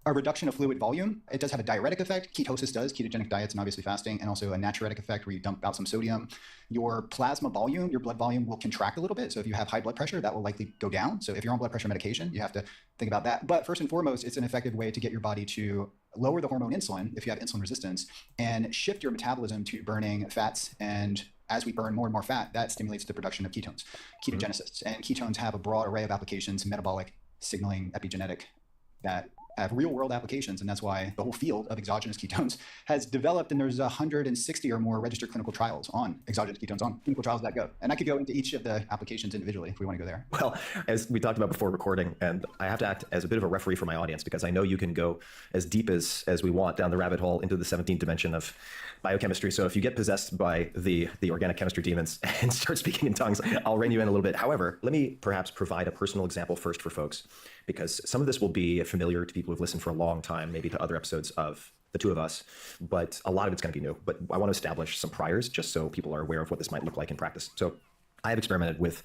a reduction of fluid volume. It does have a diuretic effect. Ketosis does, ketogenic diets and obviously fasting, and also a natriuretic effect where you dump out some sodium. Your plasma volume, your blood volume will contract a little bit. So if you have high blood pressure, that will likely go down. So if you're on blood pressure medication, you have to think about that. But first and foremost, it's an effective way to get your body to lower the hormone insulin if you have insulin resistance and shift your metabolism to burning fats. And as we burn more and more fat, that stimulates the production of ketones, ketogenesis. And ketones have a broad array of applications, metabolic, signaling, epigenetic, that have real world applications. And that's why the whole field of exogenous ketones has developed. And there's 160 or more registered clinical trials on exogenous ketones on clinicaltrials.gov. And I could go into each of the applications individually if we want to go there. Well, as we talked about before recording, and I have to act as a bit of a referee for my audience because I know you can go as deep as we want down the rabbit hole into the 17th dimension of biochemistry. So if you get possessed by the organic chemistry demons and start speaking in tongues, I'll rein you in a little bit. However, let me perhaps provide a personal example first for folks, because some of this will be familiar to people who've listened for a long time, maybe to other episodes of the two of us, but a lot of it's going to be new. But I want to establish some priors just so people are aware of what this might look like in practice. So I have experimented with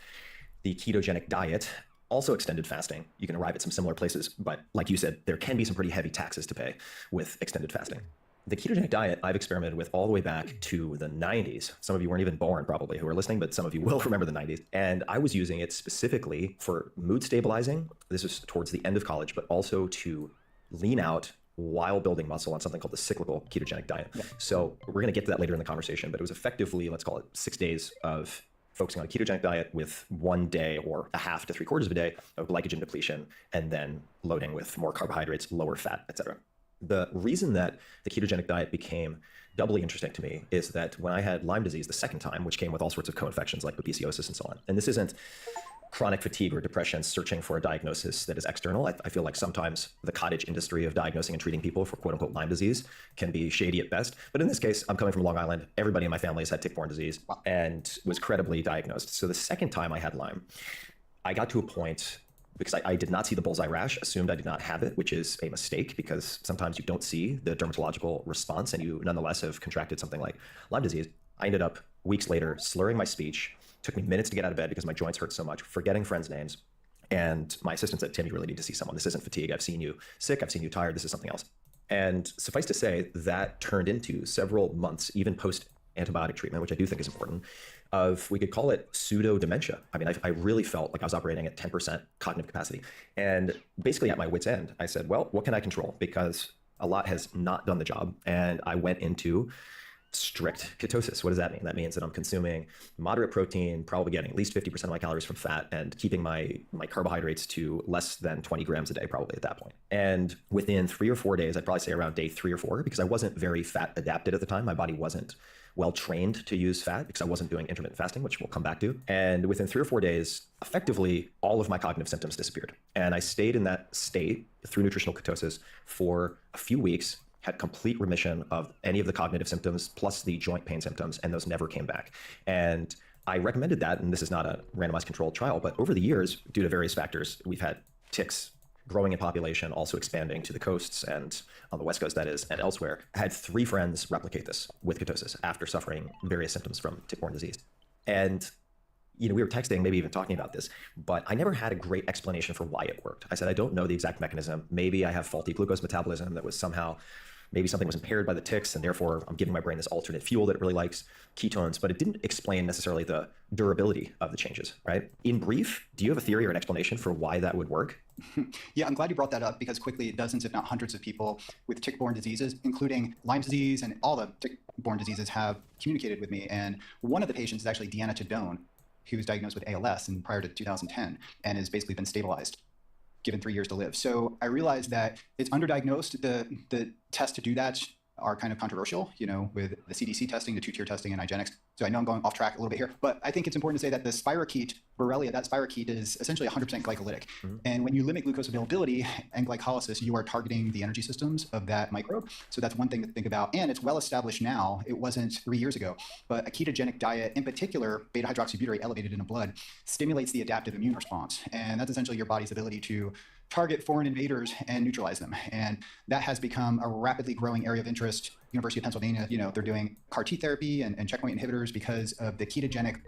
the ketogenic diet, also extended fasting. You can arrive at some similar places, but like you said, there can be some pretty heavy taxes to pay with extended fasting. The ketogenic diet I've experimented with all the way back to the 90s. Some of you weren't even born probably who are listening, but some of you will remember the 90s. And I was using it specifically for mood stabilizing. This was towards the end of college, but also to lean out while building muscle on something called the cyclical ketogenic diet. Yeah. So we're going to get to that later in the conversation, but it was effectively, let's call it 6 days of focusing on a ketogenic diet with 1 day or a half to 3/4 of a day of glycogen depletion, and then loading with more carbohydrates, lower fat, etc. The reason that the ketogenic diet became doubly interesting to me is that when I had Lyme disease the second time, which came with all sorts of co-infections like babesiosis and so on, and this isn't chronic fatigue or depression searching for a diagnosis that is external. I feel like sometimes the cottage industry of diagnosing and treating people for quote unquote Lyme disease can be shady at best. But in this case, I'm coming from Long Island. Everybody in my family has had tick-borne disease and was credibly diagnosed. So the second time I had Lyme, I got to a point because I did not see the bullseye rash, assumed I did not have it, which is a mistake because sometimes you don't see the dermatological response and you nonetheless have contracted something like Lyme disease. I ended up weeks later slurring my speech. Took me minutes to get out of bed because my joints hurt so much, forgetting friends' names. And my assistant said, Tim, you really need to see someone. This isn't fatigue. I've seen you sick. I've seen you tired. This is something else. And suffice to say, that turned into several months, even post-antibiotic treatment, which I do think is important, of, we could call it pseudo-dementia. I mean, I really felt like I was operating at 10% cognitive capacity. And basically at my wit's end, I said, well, what can I control? Because a lot has not done the job. And I went into strict ketosis. What does that mean? That means that I'm consuming moderate protein, probably getting at least 50% of my calories from fat, and keeping my carbohydrates to less than 20 grams a day, probably at that point. And within 3 or 4 days, I'd probably say around day 3 or 4, because I wasn't very fat adapted at the time. My body wasn't well trained to use fat because I wasn't doing intermittent fasting, which we'll come back to. And within 3 or 4 days, effectively, all of my cognitive symptoms disappeared. And I stayed in that state through nutritional ketosis for a few weeks, had complete remission of any of the cognitive symptoms plus the joint pain symptoms, and those never came back. And I recommended that, and this is not a randomized controlled trial, but over the years, due to various factors, we've had ticks growing in population, also expanding to the coasts and on the West Coast, that is, and elsewhere. I had 3 friends replicate this with ketosis after suffering various symptoms from tick-borne disease. And we were texting, maybe even talking about this, but I never had a great explanation for why it worked. I said, I don't know the exact mechanism. Maybe I have faulty glucose metabolism that was somehow, maybe something was impaired by the ticks, and therefore I'm giving my brain this alternate fuel that it really likes, ketones, but it didn't explain necessarily the durability of the changes, right? In brief, do you have a theory or an explanation for why that would work? Yeah, I'm glad you brought that up, because quickly dozens, if not hundreds of people with tick-borne diseases, including Lyme disease and all the tick-borne diseases, have communicated with me. And one of the patients is actually Deanna Tadone, who was diagnosed with ALS prior to 2010 and has basically been stabilized, given 3 years to live. So I realized that it's underdiagnosed. The tests to do that are kind of controversial, with the CDC testing, the 2-tier testing, and IGeneX. So I know I'm going off track a little bit here, but I think it's important to say that the spirochete, Borrelia, that spirochete is essentially 100% glycolytic. Mm-hmm. And when you limit glucose availability and glycolysis, you are targeting the energy systems of that microbe. So that's one thing to think about. And it's well established now. It wasn't 3 years ago, but a ketogenic diet, in particular, beta hydroxybutyrate elevated in the blood, stimulates the adaptive immune response. And that's essentially your body's ability to target foreign invaders and neutralize them. And that has become a rapidly growing area of interest. University of Pennsylvania, they're doing CAR T therapy and checkpoint inhibitors because of the ketogenic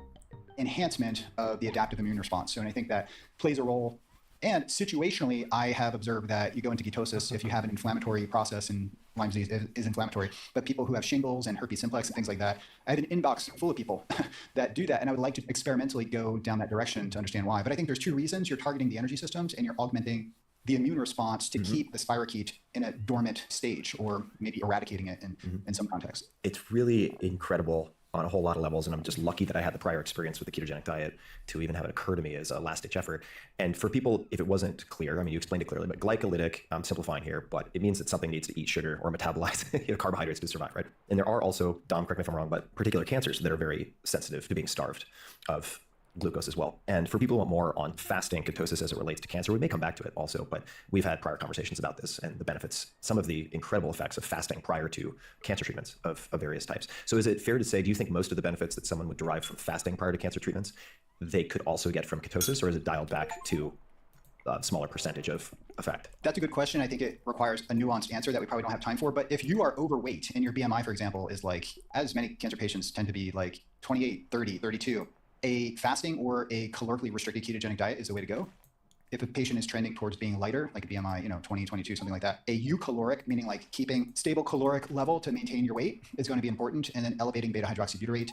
enhancement of the adaptive immune response. So, and I think that plays a role. And situationally, I have observed that you go into ketosis if you have an inflammatory process, and Lyme disease is inflammatory, but people who have shingles and herpes simplex and things like that, I have an inbox full of people that do that. And I would like to experimentally go down that direction to understand why. But I think there's 2 reasons. You're targeting the energy systems and you're augmenting the immune response to keep the spirochete in a dormant stage, or maybe eradicating it in some context. It's really incredible on a whole lot of levels, and I'm just lucky that I had the prior experience with the ketogenic diet to even have it occur to me as a last-ditch effort. And for people, if it wasn't clear, I mean, you explained it clearly, but glycolytic, I'm simplifying here, but it means that something needs to eat sugar or metabolize carbohydrates to survive, right? And there are also, Dom, correct me if I'm wrong, but particular cancers that are very sensitive to being starved of glucose as well. And for people who want more on fasting ketosis as it relates to cancer, we may come back to it also, but we've had prior conversations about this and the benefits, some of the incredible effects of fasting prior to cancer treatments of various types. So is it fair to say, do you think most of the benefits that someone would derive from fasting prior to cancer treatments, they could also get from ketosis, or is it dialed back to a smaller percentage of effect? That's a good question. I think it requires a nuanced answer that we probably don't have time for. But if you are overweight and your BMI, for example, is as many cancer patients tend to be 28, 30, 32, a fasting or a calorically restricted ketogenic diet is the way to go. If a patient is trending towards being lighter, like a BMI, 20, 22, something like that, a eucaloric, meaning keeping stable caloric level to maintain your weight, is going to be important. And then elevating beta hydroxybutyrate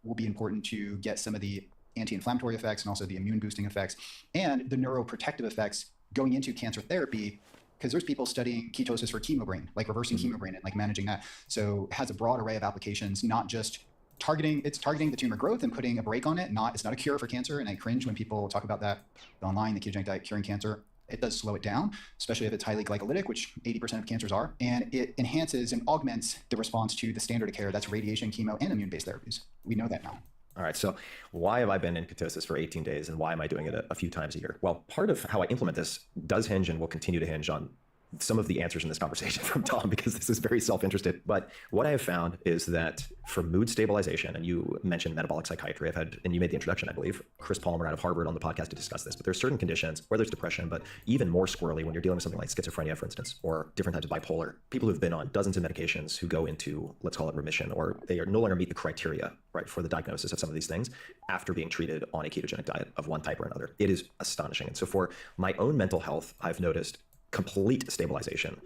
will be important to get some of the anti-inflammatory effects and also the immune boosting effects and the neuroprotective effects going into cancer therapy, because there's people studying ketosis for chemobrain, reversing chemobrain and managing that. So it has a broad array of applications, not just targeting the tumor growth and putting a brake on it. It's not a cure for cancer. And I cringe when people talk about that online, the ketogenic diet curing cancer. It does slow it down, especially if it's highly glycolytic, which 80% of cancers are. And it enhances and augments the response to the standard of care. That's radiation, chemo, and immune-based therapies. We know that now. All right, so why have I been in ketosis for 18 days and why am I doing it a few times a year? Well, part of how I implement this does hinge and will continue to hinge on some of the answers in this conversation from Tom, because this is very self-interested. But what I have found is that for mood stabilization, and you mentioned metabolic psychiatry, and you made the introduction, I believe, Chris Palmer out of Harvard on the podcast to discuss this, but there's certain conditions, whether it's depression, but even more squirrely when you're dealing with something like schizophrenia, for instance, or different types of bipolar, people who've been on dozens of medications who go into, let's call it remission, or they are no longer meet the criteria, right, for the diagnosis of some of these things after being treated on a ketogenic diet of one type or another. It is astonishing. And so for my own mental health, I've noticed complete stabilization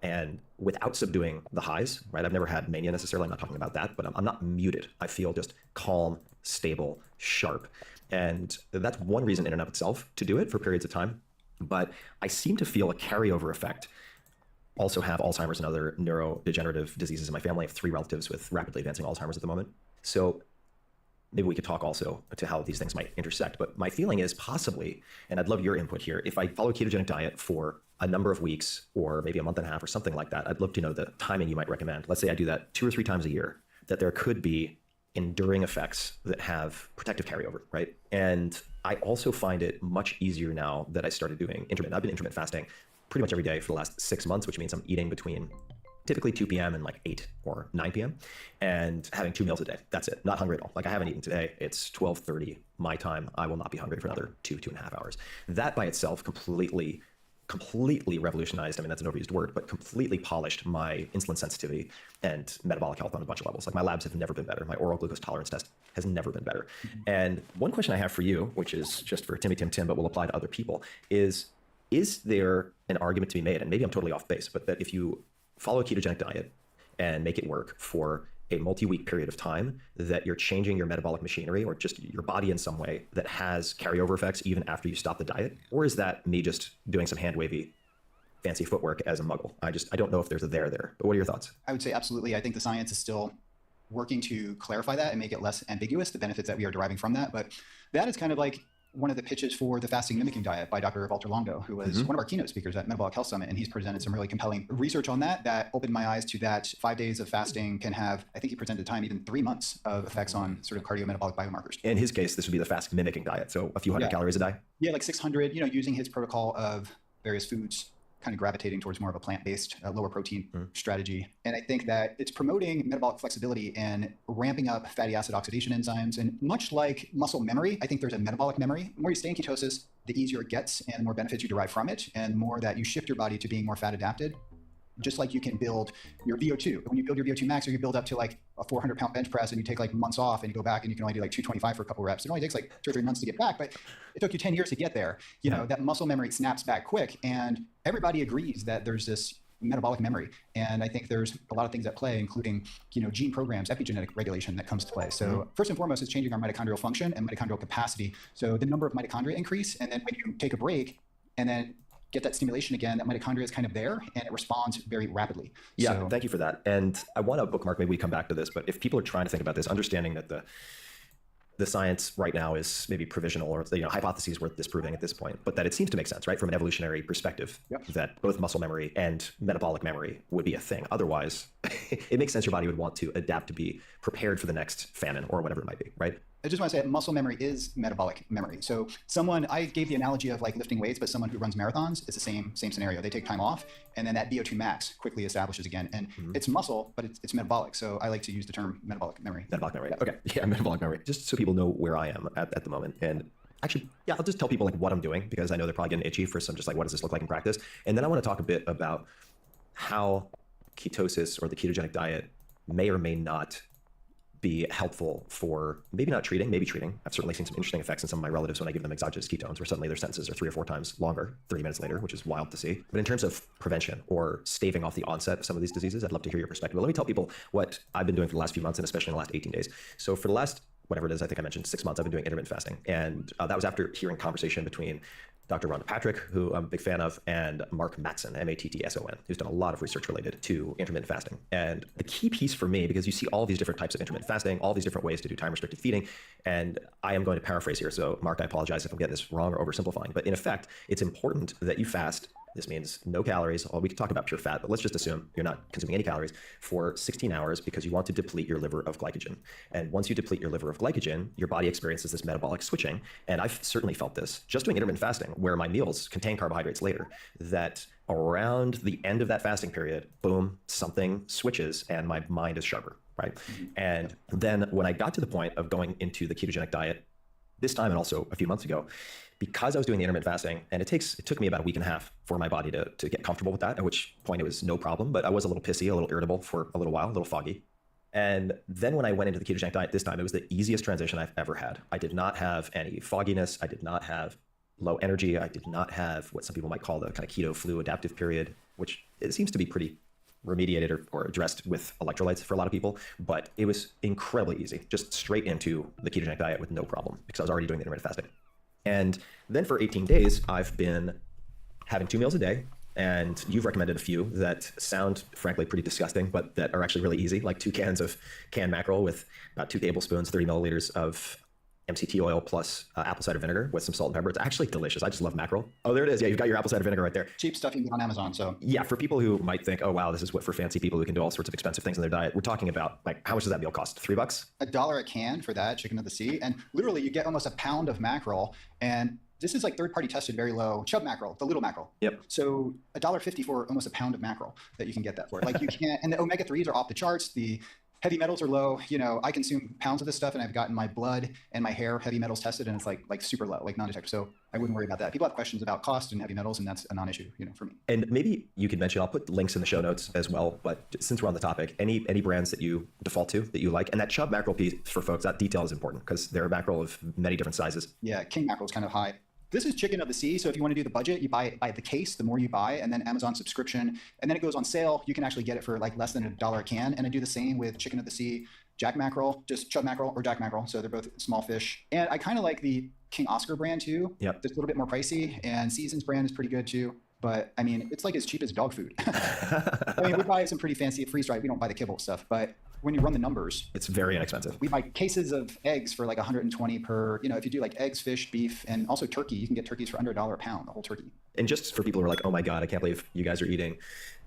and without subduing the highs, right? I've never had mania necessarily. I'm not talking about that, but I'm not muted. I feel just calm, stable, sharp. And that's one reason in and of itself to do it for periods of time. But I seem to feel a carryover effect also have Alzheimer's and other neurodegenerative diseases in my family. I have 3 relatives with rapidly advancing Alzheimer's at the moment. So maybe we could talk also to how these things might intersect. But my feeling is possibly, and I'd love your input here, if I follow a ketogenic diet for a number of weeks or maybe a month and a half or something like that, I'd love to know the timing you might recommend. Let's say I do that 2 or 3 times a year, that there could be enduring effects that have protective carryover, right? And I also find it much easier now that I started doing intermittent. I've been intermittent fasting pretty much every day for the last 6 months, which means I'm eating between typically 2 p.m. and like 8 or 9 p.m. and having 2 meals a day. That's it. Not hungry at all. Like I haven't eaten today. It's 12:30 my time. I will not be hungry for another 2.5 hours. That by itself completely revolutionized, I mean, that's an overused word, but completely polished my insulin sensitivity and metabolic health on a bunch of levels. Like my labs have never been better. My oral glucose tolerance test has never been better. And one question I have for you, which is just for Tim, but will apply to other people, is there an argument to be made, and maybe I'm totally off base, but that if you follow a ketogenic diet and make it work for a multi-week period of time, that you're changing your metabolic machinery or just your body in some way that has carryover effects even after you stop the diet? Or is that me just doing some hand-wavy fancy footwork as a muggle? I don't know if there's a there, but what are your thoughts? I would say absolutely. I think the science is still working to clarify that and make it less ambiguous, the benefits that we are deriving from that. But that is kind of like one of the pitches for the fasting mimicking diet by Dr. Walter Longo, who was one of our keynote speakers at Metabolic Health Summit. And he's presented some really compelling research on that opened my eyes to that 5 days of fasting can have, I think he presented time, even 3 months of effects on sort of cardiometabolic biomarkers. In his case, this would be the fast mimicking diet. So a few hundred calories a day. Yeah, like 600, using his protocol of various foods, kind of gravitating towards more of a plant-based, lower protein strategy. And I think that it's promoting metabolic flexibility and ramping up fatty acid oxidation enzymes. And much like muscle memory, I think there's a metabolic memory. The more you stay in ketosis, the easier it gets and the more benefits you derive from it, and the more that you shift your body to being more fat adapted. Just like you can build your VO2. When you build your VO2 max, or you build up to like a 400-pound bench press and you take like months off and you go back and you can only do like 225 for a couple reps. It only takes like 2 or 3 months to get back, but it took you 10 years to get there. That muscle memory snaps back quick, and everybody agrees that there's this metabolic memory. And I think there's a lot of things at play, including, gene programs, epigenetic regulation that comes to play. So first and foremost, it's changing our mitochondrial function and mitochondrial capacity. So the number of mitochondria increase, and then when you take a break and then get that stimulation again, that mitochondria is kind of there and it responds very rapidly. Yeah, thank you for that. And I want to bookmark, maybe we come back to this, but if people are trying to think about this, understanding that the science right now is maybe provisional, or hypotheses worth disproving at this point, but that it seems to make sense, right? From an evolutionary perspective, that both muscle memory and metabolic memory would be a thing. Otherwise, it makes sense your body would want to adapt to be prepared for the next famine or whatever it might be, right? I just want to say muscle memory is metabolic memory. So I gave the analogy of like lifting weights, but someone who runs marathons, it's the same scenario. They take time off and then that VO2 max quickly establishes again. And it's muscle, but it's metabolic. So I like to use the term metabolic memory. Metabolic memory. Okay. Yeah, metabolic memory. Just so people know where I am at the moment. And actually, I'll just tell people like what I'm doing, because I know they're probably getting itchy for some just like, what does this look like in practice? And then I want to talk a bit about how ketosis or the ketogenic diet may or may not be helpful for maybe not treating, maybe treating. I've certainly seen some interesting effects in some of my relatives when I give them exogenous ketones, where suddenly their sentences are 3 or 4 times longer 30 minutes later, which is wild to see. But in terms of prevention or staving off the onset of some of these diseases, I'd love to hear your perspective. But let me tell people what I've been doing for the last few months, and especially in the last 18 days. So for the last, whatever it is, I think I mentioned 6 months, I've been doing intermittent fasting. And that was after hearing conversation between Dr. Rhonda Patrick, who I'm a big fan of, and Mark Mattson, M-A-T-T-S-O-N, who's done a lot of research related to intermittent fasting. And the key piece for me, because you see all these different types of intermittent fasting, all these different ways to do time-restricted feeding, and I am going to paraphrase here, so Mark, I apologize if I'm getting this wrong or oversimplifying, but in effect, it's important that you fast. This means no calories. Well, we can talk about pure fat, but let's just assume you're not consuming any calories for 16 hours because you want to deplete your liver of glycogen. And once you deplete your liver of glycogen, your body experiences this metabolic switching. And I've certainly felt this just doing intermittent fasting, where my meals contain carbohydrates later, that around the end of that fasting period, boom, something switches and my mind is sharper, right? And then when I got to the point of going into the ketogenic diet this time, and also a few months ago, because I was doing the intermittent fasting, and it took me about a week and a half for my body to get comfortable with that, at which point it was no problem, but I was a little pissy, a little irritable for a little while, a little foggy. And then when I went into the ketogenic diet this time, it was the easiest transition I've ever had. I did not have any fogginess. I did not have low energy. I did not have what some people might call the kind of keto flu adaptive period, which it seems to be pretty remediated or addressed with electrolytes for a lot of people, but it was incredibly easy, just straight into the ketogenic diet with no problem, because I was already doing the intermittent fasting. And then for 18 days, I've been having 2 meals a day, And you've recommended a few that sound, frankly, pretty disgusting, but that are actually really easy, like 2 cans of canned mackerel with about 2 tablespoons, 30 milliliters of MCT oil plus apple cider vinegar with some salt and pepper. It's actually delicious. I just love mackerel. Oh, there it is. Yeah, you've got your apple cider vinegar right there. Cheap stuff you can get on Amazon. So yeah, for people who might think, oh wow, this is what for fancy people who can do all sorts of expensive things in their diet. We're talking about like, how much does that meal cost? $3? $1 a can for that chicken of the sea, and literally you get almost a pound of mackerel. And this is like third-party tested, very low chub mackerel, the little mackerel. Yep. So $1.50 for almost a pound of mackerel that you can get that for. Like you can't, and the omega-3s are off the charts. The heavy metals are low. You know, I consume pounds of this stuff, and I've gotten my blood and my hair heavy metals tested, and it's like super low, like non-detectable. So I wouldn't worry about that. People have questions about cost and heavy metals, and that's a non-issue, you know, for me. And maybe you could mention, I'll put links in the show notes as well, but since we're on the topic, any brands that you default to that you like, and that chub mackerel piece for folks, that detail is important because they're a mackerel of many different sizes. Yeah, king mackerel is kind of high. This is chicken of the sea. So if you want to do the budget, you buy it by the case, the more you buy, and then Amazon subscription, and then it goes on sale. You can actually get it for like less than $1 a can. And I do the same with chicken of the sea, jack mackerel, just chub mackerel or jack mackerel. So they're both small fish. And I kind of like the King Oscar brand too. Yep. It's a little bit more pricey, and Seasons brand is pretty good too. But I mean, it's like as cheap as dog food. I mean, we buy some pretty fancy freeze-dried. We don't buy the kibble stuff, but when you run the numbers, it's very inexpensive. We buy cases of eggs for like 120 per, you know, if you do like eggs, fish, beef, and also turkey, you can get turkeys for under $1 a pound, the whole turkey. And just for people who are like, oh my God, I can't believe you guys are eating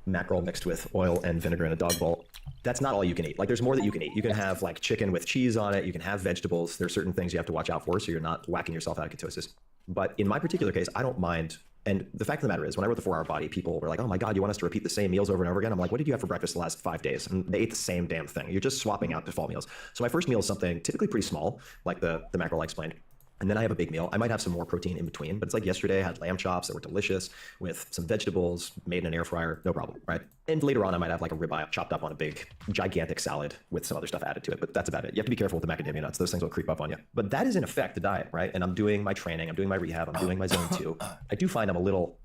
mackerel mixed with oil and vinegar in a dog bowl. That's not all you can eat. Like there's more that you can eat. You can have like chicken with cheese on it. You can have vegetables. There's certain things you have to watch out for so you're not whacking yourself out of ketosis. But in my particular case, I don't mind. And the fact of the matter is, when I wrote The 4 Hour Body, people were like, oh my God, you want us to repeat the same meals over and over again? I'm like, what did you have for breakfast the last 5 days? And they ate the same damn thing. You're just swapping out default meals. So my first meal is something typically pretty small, like the mackerel I explained. And then I have a big meal. I might have some more protein in between, but it's like yesterday I had lamb chops that were delicious with some vegetables made in an air fryer, no problem, right? And later on I might have like a ribeye chopped up on a big, gigantic salad with some other stuff added to it, but that's about it. You have to be careful with the macadamia nuts. Those things will creep up on you. But that is in effect the diet, right? And I'm doing my training, I'm doing my rehab, I'm doing my zone 2. I do find I'm a little,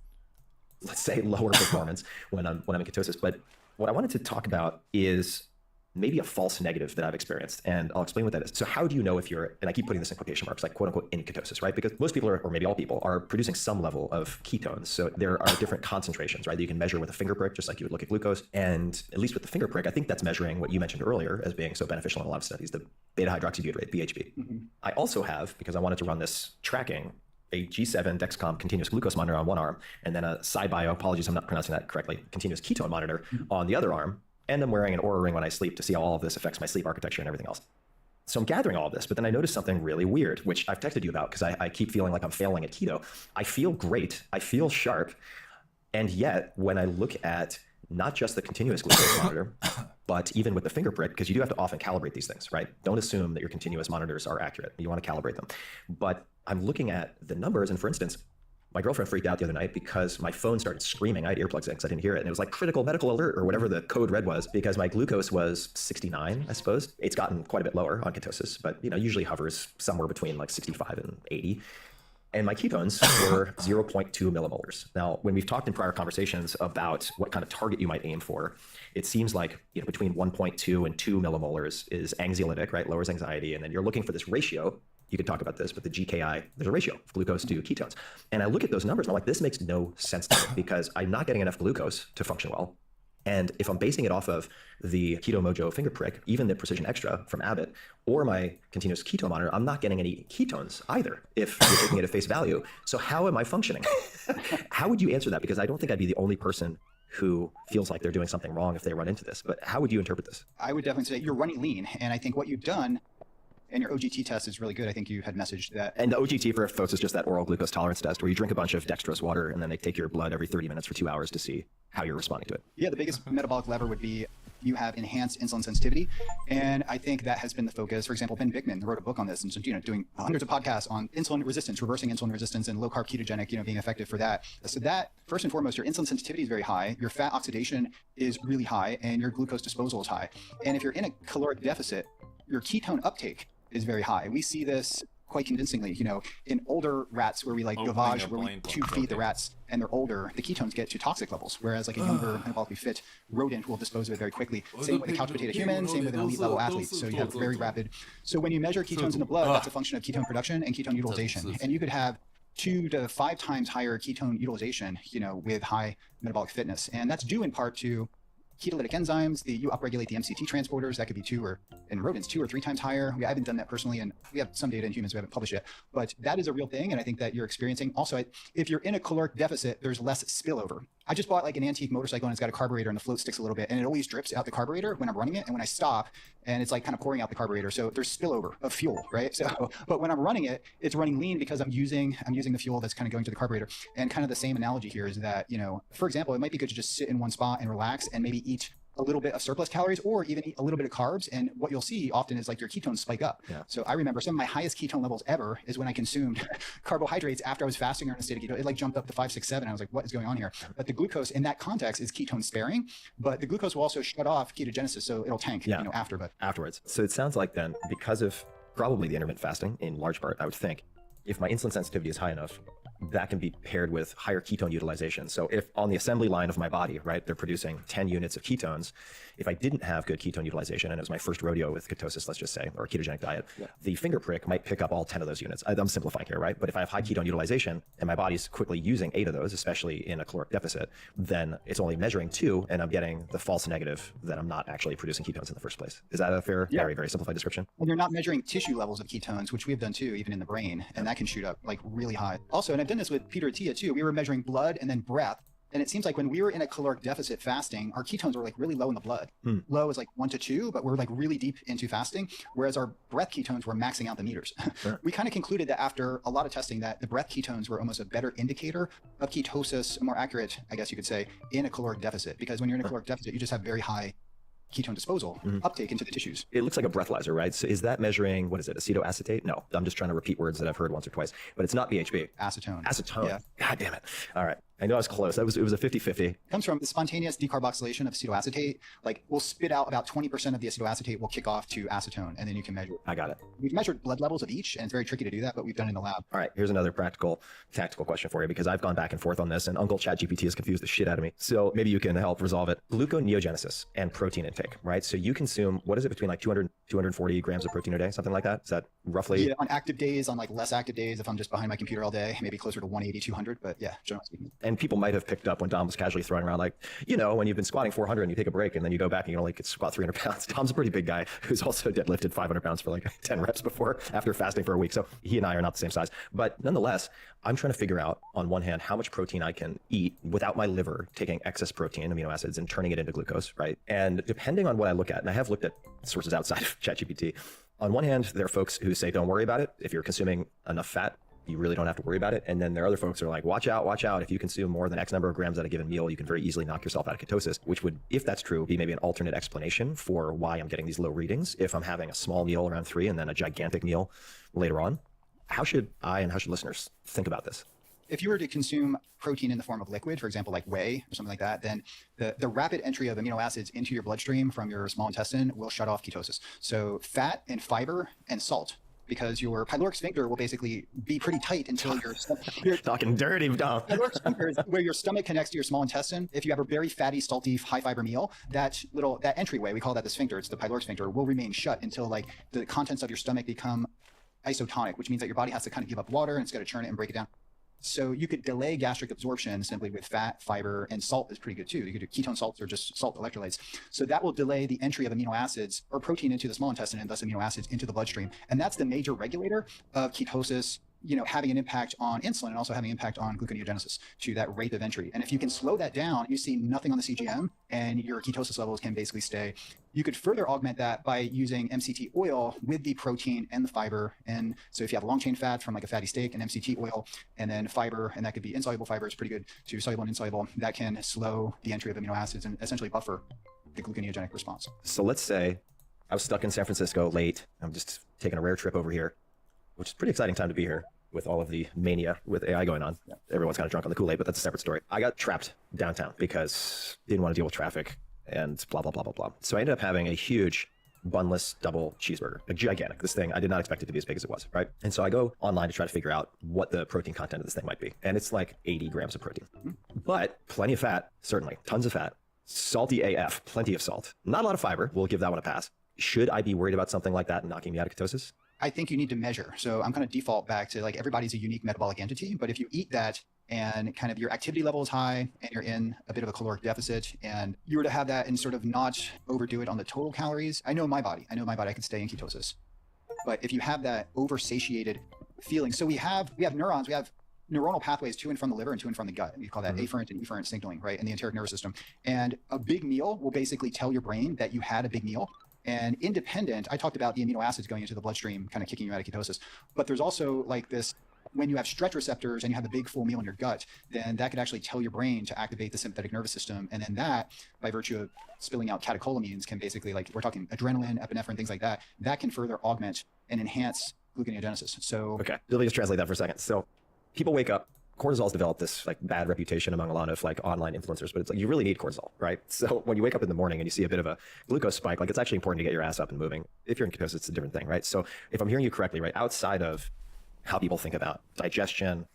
let's say, lower performance when I'm in ketosis. But what I wanted to talk about is maybe a false negative that I've experienced, and I'll explain what that is. So how do you know if you're, and I keep putting this in quotation marks, like quote unquote in ketosis, right? Because most people are, or maybe all people, are producing some level of ketones. So there are different concentrations, right, that you can measure with a finger prick, just like you would look at glucose. And at least with the finger prick, I think that's measuring what you mentioned earlier as being so beneficial in a lot of studies, the beta hydroxybutyrate, BHB. Mm-hmm. I also have, because I wanted to run this tracking, a G7 Dexcom continuous glucose monitor on one arm, and then a SciBio, apologies, I'm not pronouncing that correctly, continuous ketone monitor on the other arm. And I'm wearing an Oura ring when I sleep to see how all of this affects my sleep architecture and everything else. So I'm gathering all of this, but then I noticed something really weird, which I've texted you about because I keep feeling like I'm failing at keto. I feel great, I feel sharp, and yet when I look at not just the continuous glucose monitor, but even with the finger prick, because you do have to often calibrate these things, right? Don't assume that your continuous monitors are accurate. You want to calibrate them. But I'm looking at the numbers, and for instance, my girlfriend freaked out the other night because my phone started screaming. I had earplugs in because I didn't hear it. And it was like critical medical alert or whatever the code red was, because my glucose was 69, I suppose. It's gotten quite a bit lower on ketosis, but usually hovers somewhere between like 65 and 80. And my ketones were 0.2 millimolars. Now, when we've talked in prior conversations about what kind of target you might aim for, it seems like between 1.2 and 2 millimolars is anxiolytic, right? Lowers anxiety. And then you're looking for this ratio. You could talk about this, but the GKI, there's a ratio of glucose to ketones. And I look at those numbers and I'm like, this makes no sense to me because I'm not getting enough glucose to function well. And if I'm basing it off of the Keto Mojo finger prick, even the Precision Extra from Abbott, or my continuous keto monitor, I'm not getting any ketones either if you're taking it at face value. So how am I functioning? How would you answer that? Because I don't think I'd be the only person who feels like they're doing something wrong if they run into this. But how would you interpret this? I would definitely say you're running lean. And I think what you've done, and your OGT test is really good. I think you had messaged that. And the OGT for folks is just that oral glucose tolerance test where you drink a bunch of dextrose water and then they take your blood every 30 minutes for 2 hours to see how you're responding to it. Yeah, the biggest metabolic lever would be you have enhanced insulin sensitivity. And I think that has been the focus. For example, Ben Bickman wrote a book on this and doing hundreds of podcasts on insulin resistance, reversing insulin resistance, and low carb ketogenic, being effective for that. So that, first and foremost, your insulin sensitivity is very high, your fat oxidation is really high, and your glucose disposal is high. And if you're in a caloric deficit, your ketone uptake is very high. We see this quite convincingly, in older rats where we gavage, where we tube feed the rats and they're older, the ketones get to toxic levels, whereas like a younger, metabolically fit rodent will dispose of it very quickly. Same with a couch potato human, same with an elite level athlete. So you have very rapid. So when you measure ketones in the blood, that's a function of ketone production and ketone utilization. And you could have 2 to 5 times higher ketone utilization, with high metabolic fitness. And that's due in part to ketolytic enzymes. You upregulate the MCT transporters. That could be in rodents, 2 or 3 times higher. I haven't done that personally, and we have some data in humans we haven't published yet. But that is a real thing, and I think that you're experiencing. Also, if you're in a caloric deficit, there's less spillover. I just bought like an antique motorcycle, and it's got a carburetor, and the float sticks a little bit, and it always drips out the carburetor when I'm running it, and when I stop, and it's like kind of pouring out the carburetor. So there's spillover of fuel, right? So, but when I'm running it, it's running lean because I'm using the fuel that's kind of going to the carburetor. And kind of the same analogy here is that, for example, it might be good to just sit in one spot and relax and maybe eat a little bit of surplus calories or even eat a little bit of carbs. And what you'll see often is like your ketones spike up. Yeah. So I remember some of my highest ketone levels ever is when I consumed carbohydrates after I was fasting or in a state of keto. It like jumped up to 5, 6, 7. I was like, what is going on here? But the glucose in that context is ketone sparing, but the glucose will also shut off ketogenesis. So it'll tank, afterwards. So it sounds like then, because of probably the intermittent fasting in large part, I would think, if my insulin sensitivity is high enough, that can be paired with higher ketone utilization. So if on the assembly line of my body, right, they're producing 10 units of ketones, if I didn't have good ketone utilization, and it was my first rodeo with ketosis, let's just say, or a ketogenic diet, the finger prick might pick up all 10 of those units. I'm simplifying here, right? But if I have high ketone utilization and my body's quickly using 8 of those, especially in a caloric deficit, then it's only measuring 2, and I'm getting the false negative that I'm not actually producing ketones in the first place. Is that a fair, very, very simplified description? And you're not measuring tissue levels of ketones, which we've done too, even in the brain, and that can shoot up like really high. Also, and I've done this with Peter Attia too, we were measuring blood and then breath. And it seems like when we were in a caloric deficit fasting, our ketones were like really low in the blood. Low is like 1 to 2, but we're like really deep into fasting, whereas our breath ketones were maxing out the meters. Sure. We kind of concluded that after a lot of testing that the breath ketones were almost a better indicator of ketosis, more accurate, I guess you could say, in a caloric deficit. Because when you're in a caloric deficit, you just have very high ketone disposal, uptake into the tissues. It looks like a breathalyzer, right? So is that measuring, what is it, acetoacetate? No, I'm just trying to repeat words that I've heard once or twice, but it's not BHB. Acetone. Acetone. Yeah. God damn it. All right. I know I was close. It was a 50-50. It comes from the spontaneous decarboxylation of acetoacetate. Like we'll spit out about 20% of the acetoacetate will kick off to acetone, and then you can measure. I got it. We've measured blood levels of each, and it's very tricky to do that, but we've done it in the lab. All right, here's another practical, tactical question for you, because I've gone back and forth on this, and Uncle ChatGPT has confused the shit out of me. So maybe you can help resolve it. Gluconeogenesis and protein intake, right? So you consume, what is it, between like 200, 240 grams of protein a day, something like that? Is that roughly? Yeah, on active days, on like less active days, if I'm just behind my computer all day, maybe closer to 180, 200, but yeah, generally speaking. And people might have picked up when Dom was casually throwing around, like, when you've been squatting 400 and you take a break and then you go back and you squat 300 pounds. Dom's a pretty big guy who's also deadlifted 500 pounds for like 10 reps before, after fasting for a week. So he and I are not the same size. But nonetheless, I'm trying to figure out, on one hand, how much protein I can eat without my liver taking excess protein, amino acids, and turning it into glucose, right? And depending on what I look at, and I have looked at sources outside of ChatGPT, on one hand, there are folks who say, don't worry about it. If you're consuming enough fat, you really don't have to worry about it. And then there are other folks who are like, watch out. If you consume more than X number of grams at a given meal, you can very easily knock yourself out of ketosis, which would, if that's true, be maybe an alternate explanation for why I'm getting these low readings. If I'm having a small meal around 3 and then a gigantic meal later on, how should I and how should listeners think about this? If you were to consume protein in the form of liquid, for example, like whey or something like that, then the rapid entry of amino acids into your bloodstream from your small intestine will shut off ketosis. So fat and fiber and salt, because your pyloric sphincter will basically be pretty tight until you're talking dirty, Dom. Pyloric sphincter is where your stomach connects to your small intestine. If you have a very fatty, salty, high fiber meal, that entryway, we call that the sphincter, it's the pyloric sphincter, will remain shut until like the contents of your stomach become isotonic, which means that your body has to kind of give up water and it's got to churn it and break it down. So you could delay gastric absorption simply with fat, fiber, and salt is pretty good too. You could do ketone salts or just salt electrolytes. So that will delay the entry of amino acids or protein into the small intestine and thus amino acids into the bloodstream. And that's the major regulator of ketosis, having an impact on insulin and also having an impact on gluconeogenesis to that rate of entry. And if you can slow that down, you see nothing on the CGM and your ketosis levels can basically stay. You could further augment that by using MCT oil with the protein and the fiber. And so if you have long chain fat from like a fatty steak and MCT oil and then fiber, and that could be insoluble fiber, is pretty good to soluble and insoluble, that can slow the entry of amino acids and essentially buffer the gluconeogenic response. So let's say I was stuck in San Francisco late. I'm just taking a rare trip over here, which is a pretty exciting time to be here with all of the mania with AI going on. Yeah. Everyone's kind of drunk on the Kool-Aid, but that's a separate story. I got trapped downtown because didn't want to deal with traffic and blah, blah, blah, blah, blah. So I ended up having a huge bunless double cheeseburger, a gigantic. This thing, I did not expect it to be as big as it was, right? And so I go online to try to figure out what the protein content of this thing might be. And it's like 80 grams of protein, but plenty of fat, certainly, tons of fat, salty AF, plenty of salt, not a lot of fiber. We'll give that one a pass. Should I be worried about something like that knocking me out of ketosis? I think you need to measure. So I'm going to default back to like everybody's a unique metabolic entity, but if you eat that and kind of your activity level is high and you're in a bit of a caloric deficit and you were to have that and sort of not overdo it on the total calories, I know my body, I can stay in ketosis. But if you have that oversatiated feeling, so we have neurons, we have neuronal pathways to and from the liver and to and from the gut. We call that afferent and efferent signaling, right, in the enteric nervous system. And a big meal will basically tell your brain that you had a big meal. And independent, I talked about the amino acids going into the bloodstream, kind of kicking you out of ketosis. But there's also like this, when you have stretch receptors and you have a big full meal in your gut, then that could actually tell your brain to activate the sympathetic nervous system. And then that, by virtue of spilling out catecholamines, can basically, like we're talking adrenaline, epinephrine, things like that, that can further augment and enhance gluconeogenesis. So okay, let me just translate that for a second. So people wake up, cortisol's developed this like bad reputation among a lot of like online influencers, but it's like you really need cortisol, right? So when you wake up in the morning and you see a bit of a glucose spike, like it's actually important to get your ass up and moving. If you're in ketosis, it's a different thing, right? So if I'm hearing you correctly, right, outside of how people think about digestion,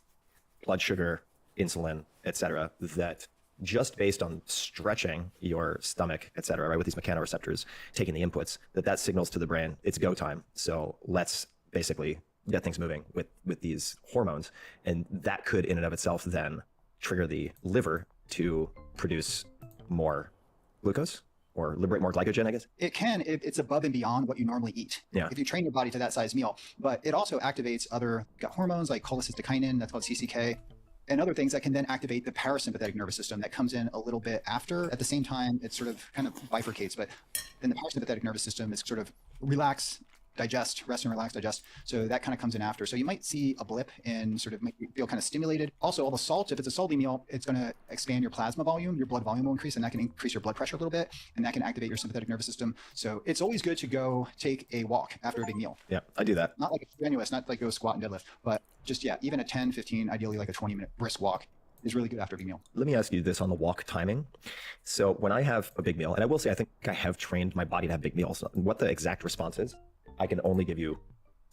blood sugar, insulin, etc., that just based on stretching your stomach, etc., right, with these mechanoreceptors, taking the inputs, that signals to the brain, it's go time. So let's basically get things moving with these hormones. And that could in and of itself then trigger the liver to produce more glucose or liberate more glycogen, I guess? It can, it's above and beyond what you normally eat. Yeah. If you train your body to that size meal, but it also activates other gut hormones like cholecystokinin, that's called CCK, and other things that can then activate the parasympathetic nervous system that comes in a little bit after. At the same time, it sort of kind of bifurcates, but then the parasympathetic nervous system is sort of relax, digest, rest and relax, digest. So that kind of comes in after. So you might see a blip and sort of make you feel kind of stimulated. Also, all the salt, if it's a salty meal, it's going to expand your plasma volume, your blood volume will increase, and that can increase your blood pressure a little bit, and that can activate your sympathetic nervous system. So it's always good to go take a walk after a big meal. Yeah, I do that. Not like a strenuous, not like go squat and deadlift, but just, yeah, even a 10, 15, ideally like a 20-minute brisk walk is really good after a big meal. Let me ask you this on the walk timing. So when I have a big meal, and I will say I think I have trained my body to have big meals, what the exact response is, I can only give you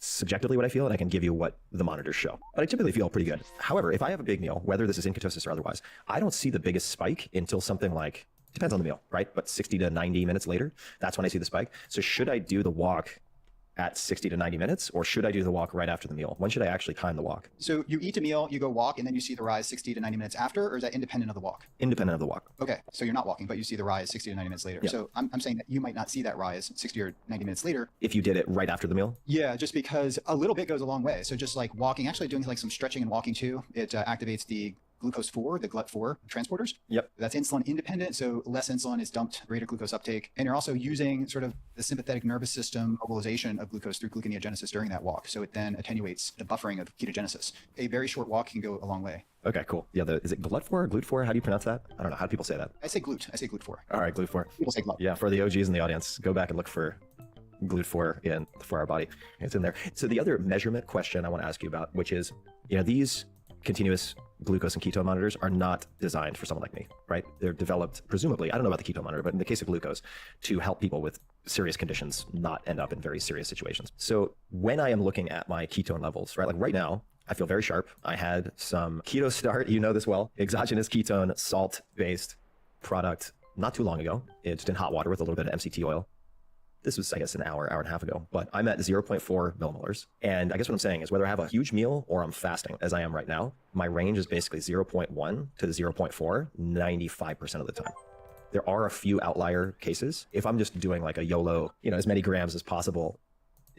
subjectively what I feel, and I can give you what the monitors show. But I typically feel pretty good. However, if I have a big meal, whether this is in ketosis or otherwise, I don't see the biggest spike until something like, depends on the meal, right? But 60 to 90 minutes later, that's when I see the spike. So should I do the walk at 60 to 90 minutes, or should I do the walk right after the meal? When should I actually time the walk? So you eat a meal, you go walk, and then you see the rise 60 to 90 minutes after, or is that independent of the walk? Independent of the walk. Okay, so you're not walking, but you see the rise 60 to 90 minutes later. Yeah. So I'm saying that you might not see that rise 60 or 90 minutes later. If you did it right after the meal? Yeah, just because a little bit goes a long way. So just like walking, actually doing like some stretching and walking too, it activates the glucose 4, the GLUT4 transporters. Yep. That's insulin independent, so less insulin is dumped, greater glucose uptake. And you're also using sort of the sympathetic nervous system mobilization of glucose through gluconeogenesis during that walk. So it then attenuates the buffering of ketogenesis. A very short walk can go a long way. Okay, cool. Yeah, is it GLUT4 or GLUT4? How do you pronounce that? I don't know. How do people say that? I say GLUT. I say GLUT4. All right, GLUT4. People say GLUT. Yeah, for the OGs in the audience, go back and look for GLUT4 in the 4-Hour Body. It's in there. So the other measurement question I want to ask you about, which is, these continuous glucose and ketone monitors are not designed for someone like me, right? They're developed, presumably, I don't know about the ketone monitor, but in the case of glucose, to help people with serious conditions not end up in very serious situations. So when I am looking at my ketone levels, right, like right now, I feel very sharp. I had some Keto Start, you know this well, exogenous ketone salt-based product not too long ago. It's in hot water with a little bit of MCT oil. This was, I guess, an hour and a half ago, but I'm at 0.4 millimolars. And I guess what I'm saying is whether I have a huge meal or I'm fasting, as I am right now, my range is basically 0.1 to 0.4, 95% of the time. There are a few outlier cases. If I'm just doing like a YOLO, as many grams as possible,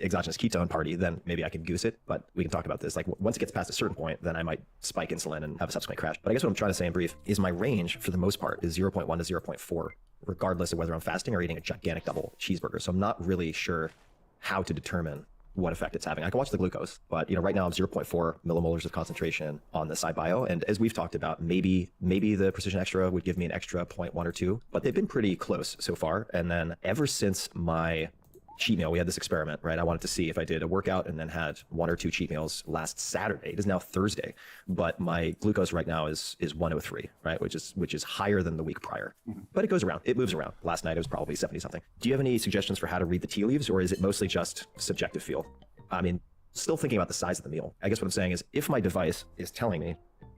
exogenous ketone party, then maybe I can goose it, but we can talk about this. Like once it gets past a certain point, then I might spike insulin and have a subsequent crash. But I guess what I'm trying to say in brief is my range for the most part is 0.1 to 0.4, regardless of whether I'm fasting or eating a gigantic double cheeseburger. So I'm not really sure how to determine what effect it's having. I can watch the glucose, but right now I'm 0.4 millimolars of concentration on the SciBio. And as we've talked about, maybe the Precision Extra would give me an extra 0.1 or 2, but they've been pretty close so far. And then ever since my cheat meal, we had this experiment, right? I wanted to see if I did a workout and then had 1 or 2 cheat meals last Saturday. It is now Thursday, but my glucose right now is 103, right? Which is higher than the week prior. But it goes around, it moves around. Last night it was probably 70 something. Do you have any suggestions for how to read the tea leaves, or is it mostly just subjective feel? I mean, still thinking about the size of the meal. I guess what I'm saying is if my device is telling me,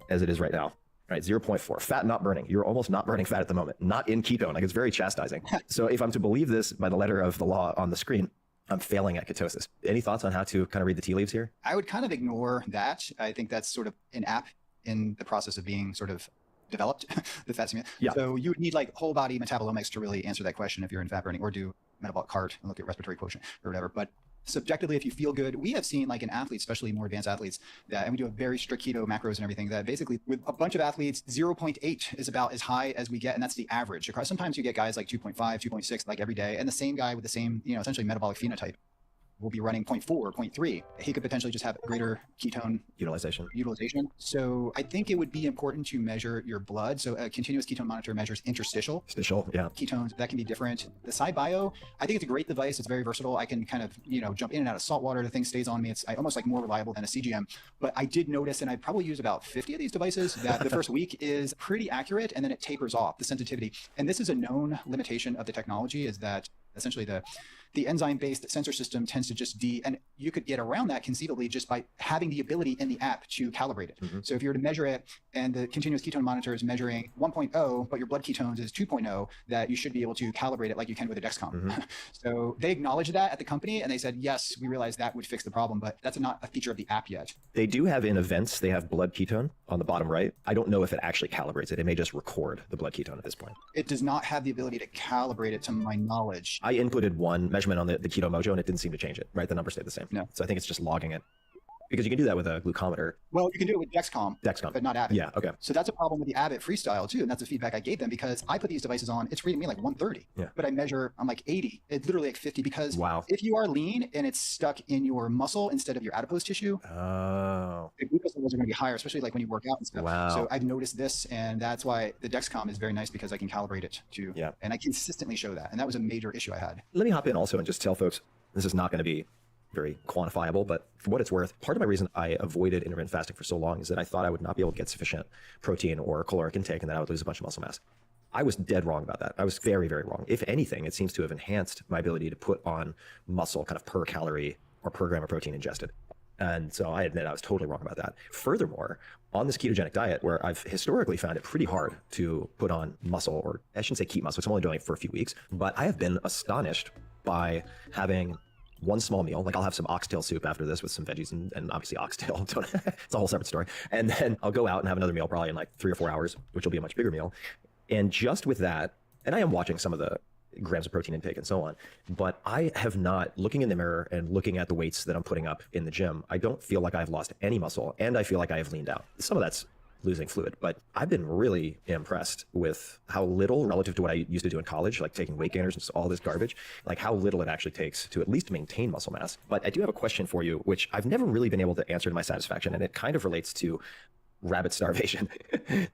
as it is right now, right, 0.4, fat not burning. You're almost not burning fat at the moment, not in ketone. Like it's very chastising. So if I'm to believe this by the letter of the law on the screen, I'm failing at ketosis. Any thoughts on how to kind of read the tea leaves here? I would kind of ignore that. I think that's sort of an app in the process of being sort of developed, the fat simulator. Yeah. So you would need like whole body metabolomics to really answer that question if you're in fat burning, or do metabolic cart and look at respiratory quotient or whatever. But subjectively, if you feel good, we have seen like in athletes, especially more advanced athletes, that, and we do a very strict keto macros and everything, that basically with a bunch of athletes, 0.8 is about as high as we get. And that's the average across. Sometimes you get guys like 2.5, 2.6, like every day. And the same guy with the same, essentially metabolic phenotype will be running 0.4, 0.3. He could potentially just have greater ketone utilization. So I think it would be important to measure your blood. So a continuous ketone monitor measures interstitial ketones. That can be different. The SciBio, I think it's a great device. It's very versatile. I can kind of, jump in and out of salt water. The thing stays on me. It's almost like more reliable than a CGM. But I did notice, and I probably use about 50 of these devices, that the first week is pretty accurate, and then it tapers off, the sensitivity. And this is a known limitation of the technology, is that essentially the enzyme-based sensor system tends to just and you could get around that conceivably just by having the ability in the app to calibrate it. So if you were to measure it and the continuous ketone monitor is measuring 1.0, but your blood ketones is 2.0, that you should be able to calibrate it like you can with a Dexcom. So they acknowledged that at the company, and they said, yes, we realized that would fix the problem, but that's not a feature of the app yet. They do have in events, they have blood ketone on the bottom right. I don't know if it actually calibrates it. It may just record the blood ketone at this point. It does not have the ability to calibrate it, to my knowledge. I inputted one measurement on the Keto Mojo, and it didn't seem to change it, right? The number stayed the same. No. So I think it's just logging it. Because you can do that with a glucometer. Well, you can do it with Dexcom, but not Abbott. Yeah, okay. So that's a problem with the Abbott Freestyle too, and that's the feedback I gave them, because I put these devices on, it's reading me like 130, but I measure, I'm like 80. It's literally like 50, because if you are lean and it's stuck in your muscle instead of your adipose tissue, the glucose levels are going to be higher, especially like when you work out and stuff. So I've noticed this, and that's why the Dexcom is very nice, because I can calibrate it too. And I consistently show that, and that was a major issue I had. Let me hop in also and just tell folks, this is not going to be very quantifiable, but for what it's worth, part of my reason I avoided intermittent fasting for so long is that I thought I would not be able to get sufficient protein or caloric intake, and that I would lose a bunch of muscle mass. I was dead wrong about that. I was very, very wrong. If anything, it seems to have enhanced my ability to put on muscle kind of per calorie or per gram of protein ingested. And so I admit I was totally wrong about that. Furthermore, on this ketogenic diet, where I've historically found it pretty hard to put on muscle, or I shouldn't say keep muscle, because I'm only doing it for a few weeks, but I have been astonished by having one small meal. Like I'll have some oxtail soup after this with some veggies and obviously oxtail. It's a whole separate story. And then I'll go out and have another meal probably in like 3 or 4 hours, which will be a much bigger meal. And just with that, and I am watching some of the grams of protein intake and so on, but I have not, looking in the mirror and looking at the weights that I'm putting up in the gym, I don't feel like I've lost any muscle, and I feel like I have leaned out. Some of that's losing fluid, but I've been really impressed with how little, relative to what I used to do in college, like taking weight gainers and all this garbage, like how little it actually takes to at least maintain muscle mass. But I do have a question for you, which I've never really been able to answer to my satisfaction, and it kind of relates to rabbit starvation.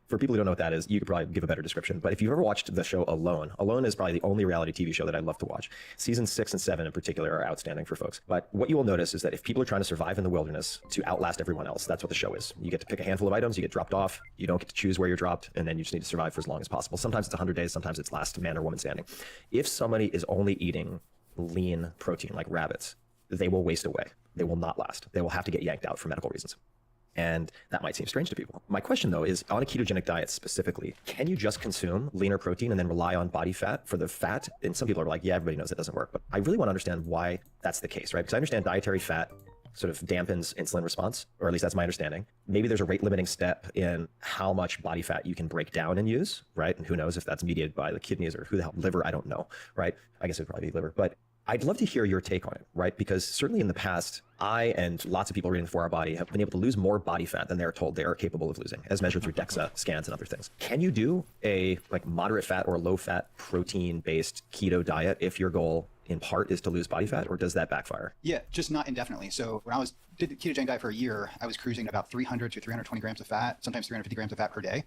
For people who don't know what that is, you could probably give a better description. But if you've ever watched the show Alone is probably the only reality TV show that I love to watch. Seasons 6 and 7 in particular are outstanding for folks. But what you will notice is that if people are trying to survive in the wilderness to outlast everyone else, that's what the show is. You get to pick a handful of items, you get dropped off, you don't get to choose where you're dropped, and then you just need to survive for as long as possible. Sometimes it's 100 days, sometimes it's last man or woman standing. If somebody is only eating lean protein like rabbits, they will waste away. They will not last. They will have to get yanked out for medical reasons. And that might seem strange to people. My question, though, is on a ketogenic diet specifically, can you just consume leaner protein and then rely on body fat for the fat? And some people are like, yeah, everybody knows it doesn't work. But I really want to understand why that's the case, right? Because I understand dietary fat sort of dampens insulin response, or at least that's my understanding. Maybe there's a rate limiting step in how much body fat you can break down and use, right? And who knows if that's mediated by the kidneys or who the hell, liver, I don't know, right? I guess it would probably be liver. But I'd love to hear your take on it, right? Because certainly in the past, I and lots of people reading the 4-Hour Body have been able to lose more body fat than they're told they are capable of losing, as measured through DEXA scans and other things. Can you do a like moderate fat or low fat protein based keto diet if your goal in part is to lose body fat, or does that backfire? Yeah, just not indefinitely. So when I did the ketogenic diet for a year, I was cruising about 300 to 320 grams of fat, sometimes 350 grams of fat per day.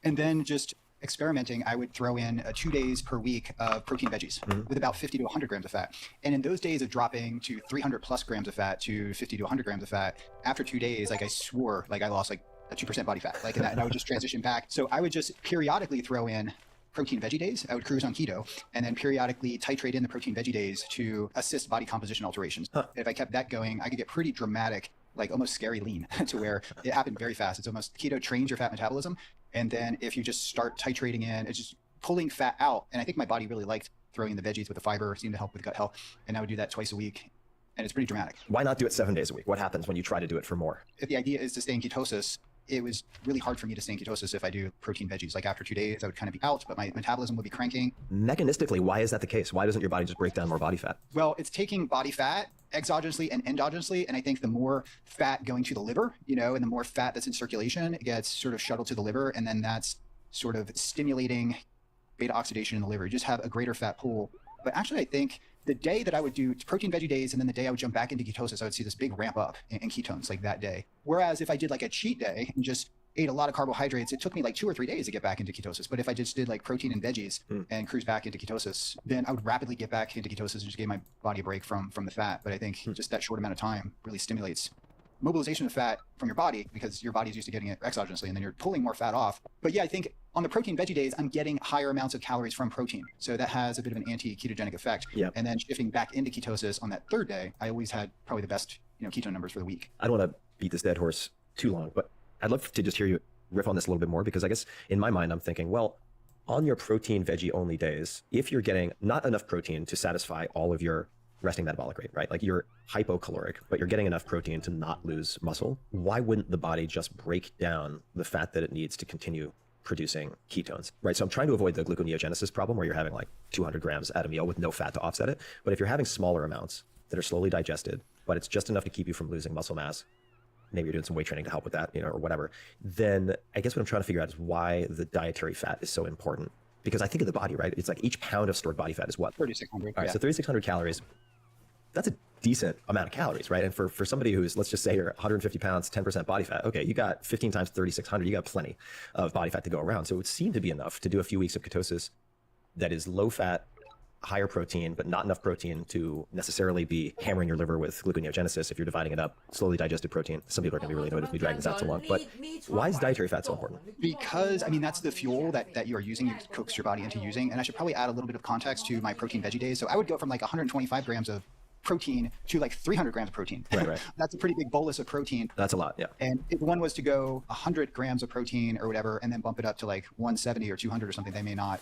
And then just experimenting, I would throw in 2 days per week of protein veggies with about 50 to 100 grams of fat. And in those days of dropping to 300 plus grams of fat to 50 to 100 grams of fat, after 2 days, like I swore, like I lost like a 2% body fat, like and I would just transition back. So I would just periodically throw in protein veggie days. I would cruise on keto and then periodically titrate in the protein veggie days to assist body composition alterations. If I kept that going, I could get pretty dramatic, like almost scary lean to where it happened very fast. It's almost keto trains your fat metabolism. And then if you just start titrating in, it's just pulling fat out. And I think my body really liked throwing in the veggies with the fiber, seemed to help with gut health. And I would do that twice a week. And it's pretty dramatic. Why not do it 7 days a week? What happens when you try to do it for more? If the idea is to stay in ketosis, it was really hard for me to stay in ketosis if I do protein veggies. Like after 2 days, I would kind of be out, but my metabolism would be cranking. Mechanistically, why is that the case? Why doesn't your body just break down more body fat? Well, it's taking body fat exogenously and endogenously. And I think the more fat going to the liver, and the more fat that's in circulation, it gets sort of shuttled to the liver. And then that's sort of stimulating beta oxidation in the liver. You just have a greater fat pool. But actually, I think the day that I would do protein veggie days and then the day I would jump back into ketosis, I would see this big ramp up in ketones like that day. Whereas if I did like a cheat day and just ate a lot of carbohydrates, it took me like 2 or 3 days to get back into ketosis. But if I just did like protein and veggies and cruise back into ketosis, then I would rapidly get back into ketosis and just give my body a break from the fat. But I think just that short amount of time really stimulates mobilization of fat from your body because your body's used to getting it exogenously and then you're pulling more fat off. But yeah, I think on the protein veggie days, I'm getting higher amounts of calories from protein. So that has a bit of an anti-ketogenic effect. Yep. And then shifting back into ketosis on that third day, I always had probably the best ketone numbers for the week. I don't want to beat this dead horse too long, but I'd love to just hear you riff on this a little bit more because I guess in my mind, I'm thinking, well, on your protein veggie only days, if you're getting not enough protein to satisfy all of your resting metabolic rate, right? Like you're hypocaloric, but you're getting enough protein to not lose muscle. Why wouldn't the body just break down the fat that it needs to continue producing ketones, right? So I'm trying to avoid the gluconeogenesis problem where you're having like 200 grams at a meal with no fat to offset it. But if you're having smaller amounts that are slowly digested, but it's just enough to keep you from losing muscle mass, maybe you're doing some weight training to help with that, or whatever, then I guess what I'm trying to figure out is why the dietary fat is so important. Because I think of the body, right? It's like each pound of stored body fat is what? 3,600. All right, so 3,600 calories. That's a decent amount of calories, right? And for somebody who's, let's just say you're 150 pounds, 10% body fat, okay, you got 15 times 3,600, you got plenty of body fat to go around. So it would seem to be enough to do a few weeks of ketosis that is low fat, higher protein, but not enough protein to necessarily be hammering your liver with gluconeogenesis if you're dividing it up, slowly digested protein. Some people are going to be really annoyed if we drag this out so long. But why is dietary fat so important? Because, that's the fuel that you are using, you coax your body into using. And I should probably add a little bit of context to my protein veggie days. So I would go from like 125 grams of protein to like 300 grams of protein. Right. That's a pretty big bolus of protein. That's a lot, yeah. And if one was to go 100 grams of protein or whatever, and then bump it up to like 170 or 200 or something, they may not,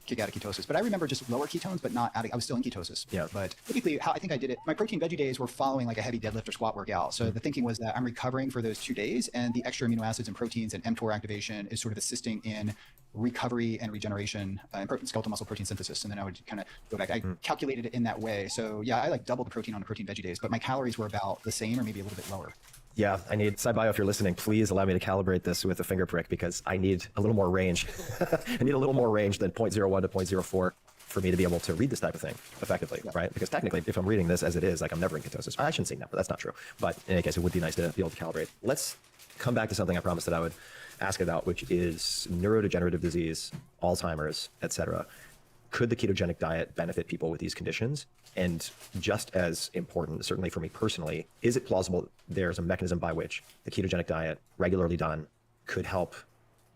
kick out of ketosis. But I remember just lower ketones, but not I was still in ketosis. Yeah. But typically how I think I did it, my protein veggie days were following like a heavy deadlift or squat workout. So the thinking was that I'm recovering for those 2 days and the extra amino acids and proteins and mTOR activation is sort of assisting in recovery and regeneration and skeletal muscle protein synthesis. And then I would kind of go back. I calculated it in that way. So yeah, I like doubled the protein on the protein veggie days, but my calories were about the same or maybe a little bit lower. Yeah, I need, SciBio, if you're listening, please allow me to calibrate this with a finger prick because I need a little more range. I need a little more range than 0.01 to 0.04 for me to be able to read this type of thing effectively, right? Because technically, if I'm reading this as it is, like I'm never in ketosis. I shouldn't say never, that's not true. But in any case, it would be nice to be able to calibrate. Let's come back to something I promised that I would ask about, which is neurodegenerative disease, Alzheimer's, etc. Could the ketogenic diet benefit people with these conditions? And just as important, certainly for me personally, is it plausible there's a mechanism by which the ketogenic diet, regularly done, could help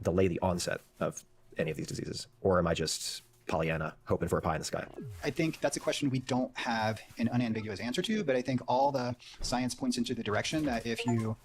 delay the onset of any of these diseases? Or am I just Pollyanna hoping for a pie in the sky? I think that's a question we don't have an unambiguous answer to, but I think all the science points into the direction that if you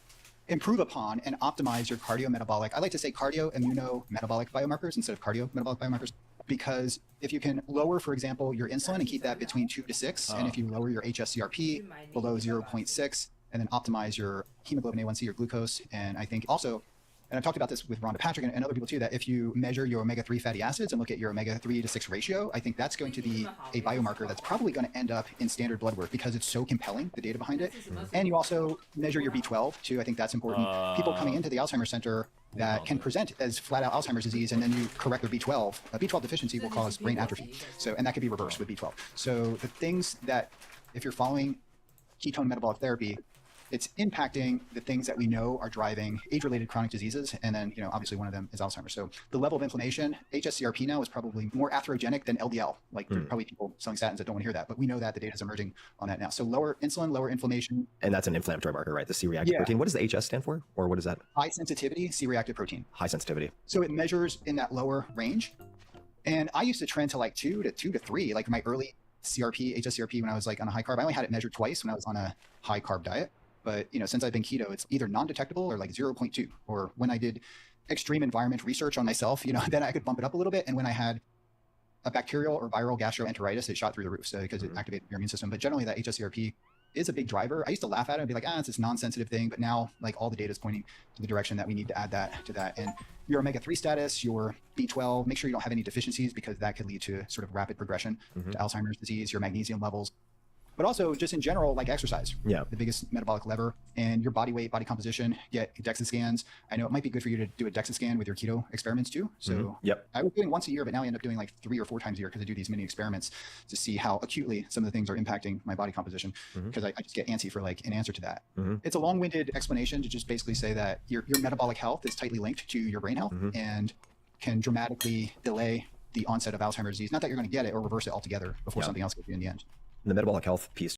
improve upon and optimize your cardiometabolic, I like to say cardio-immunometabolic biomarkers instead of cardiometabolic biomarkers, because if you can lower, for example, your insulin and keep that between 2 to 6, and if you lower your hsCRP below 0.6, and then optimize your hemoglobin A1C, your glucose, and I think also, and I've talked about this with Rhonda Patrick and other people too, that if you measure your omega-3 fatty acids and look at your omega-3 to 6 ratio, I think that's going to be a biomarker that's probably going to end up in standard blood work because it's so compelling, the data behind it. And you also measure your B12 too. I think that's important. People coming into the Alzheimer's Center that can present as flat-out Alzheimer's disease, and then you correct their B12. A B12 deficiency will cause brain atrophy. So, and that could be reversed with B12. So the things that, if you're following ketone metabolic therapy, it's impacting the things that we know are driving age-related chronic diseases. And then, obviously one of them is Alzheimer's. So the level of inflammation, hsCRP now is probably more atherogenic than LDL. Like there are probably people selling statins that don't want to hear that, but we know that the data is emerging on that now. So lower insulin, lower inflammation. And that's an inflammatory marker, right? The C-reactive protein. What does the HS stand for? Or what is that? High sensitivity C-reactive protein. High sensitivity. So it measures in that lower range. And I used to trend to like 2 to 3, like my early CRP, hsCRP when I was like on a high carb. I only had it measured twice when I was on a high carb diet. But, since I've been keto, it's either non-detectable or like 0.2. Or when I did extreme environment research on myself, then I could bump it up a little bit. And when I had a bacterial or viral gastroenteritis, it shot through the roof because it activated your immune system. But generally that HSCRP is a big driver. I used to laugh at it and be like, it's this non-sensitive thing, but now like all the data is pointing to the direction that we need to add that to that. And your omega-3 status, your B12, make sure you don't have any deficiencies because that could lead to sort of rapid progression to Alzheimer's disease, your magnesium levels, but also just in general, like exercise. Yeah. The biggest metabolic lever, and your body weight, body composition, get DEXA scans. I know it might be good for you to do a DEXA scan with your keto experiments too. So Yep. I was doing once a year, but now I end up doing like 3 or 4 times a year because I do these mini experiments to see how acutely some of the things are impacting my body composition because I just get antsy for like an answer to that. It's a long-winded explanation to just basically say that your metabolic health is tightly linked to your brain health and can dramatically delay the onset of Alzheimer's disease. Not that you're going to get it or reverse it altogether before something else gets you in the end. The metabolic health piece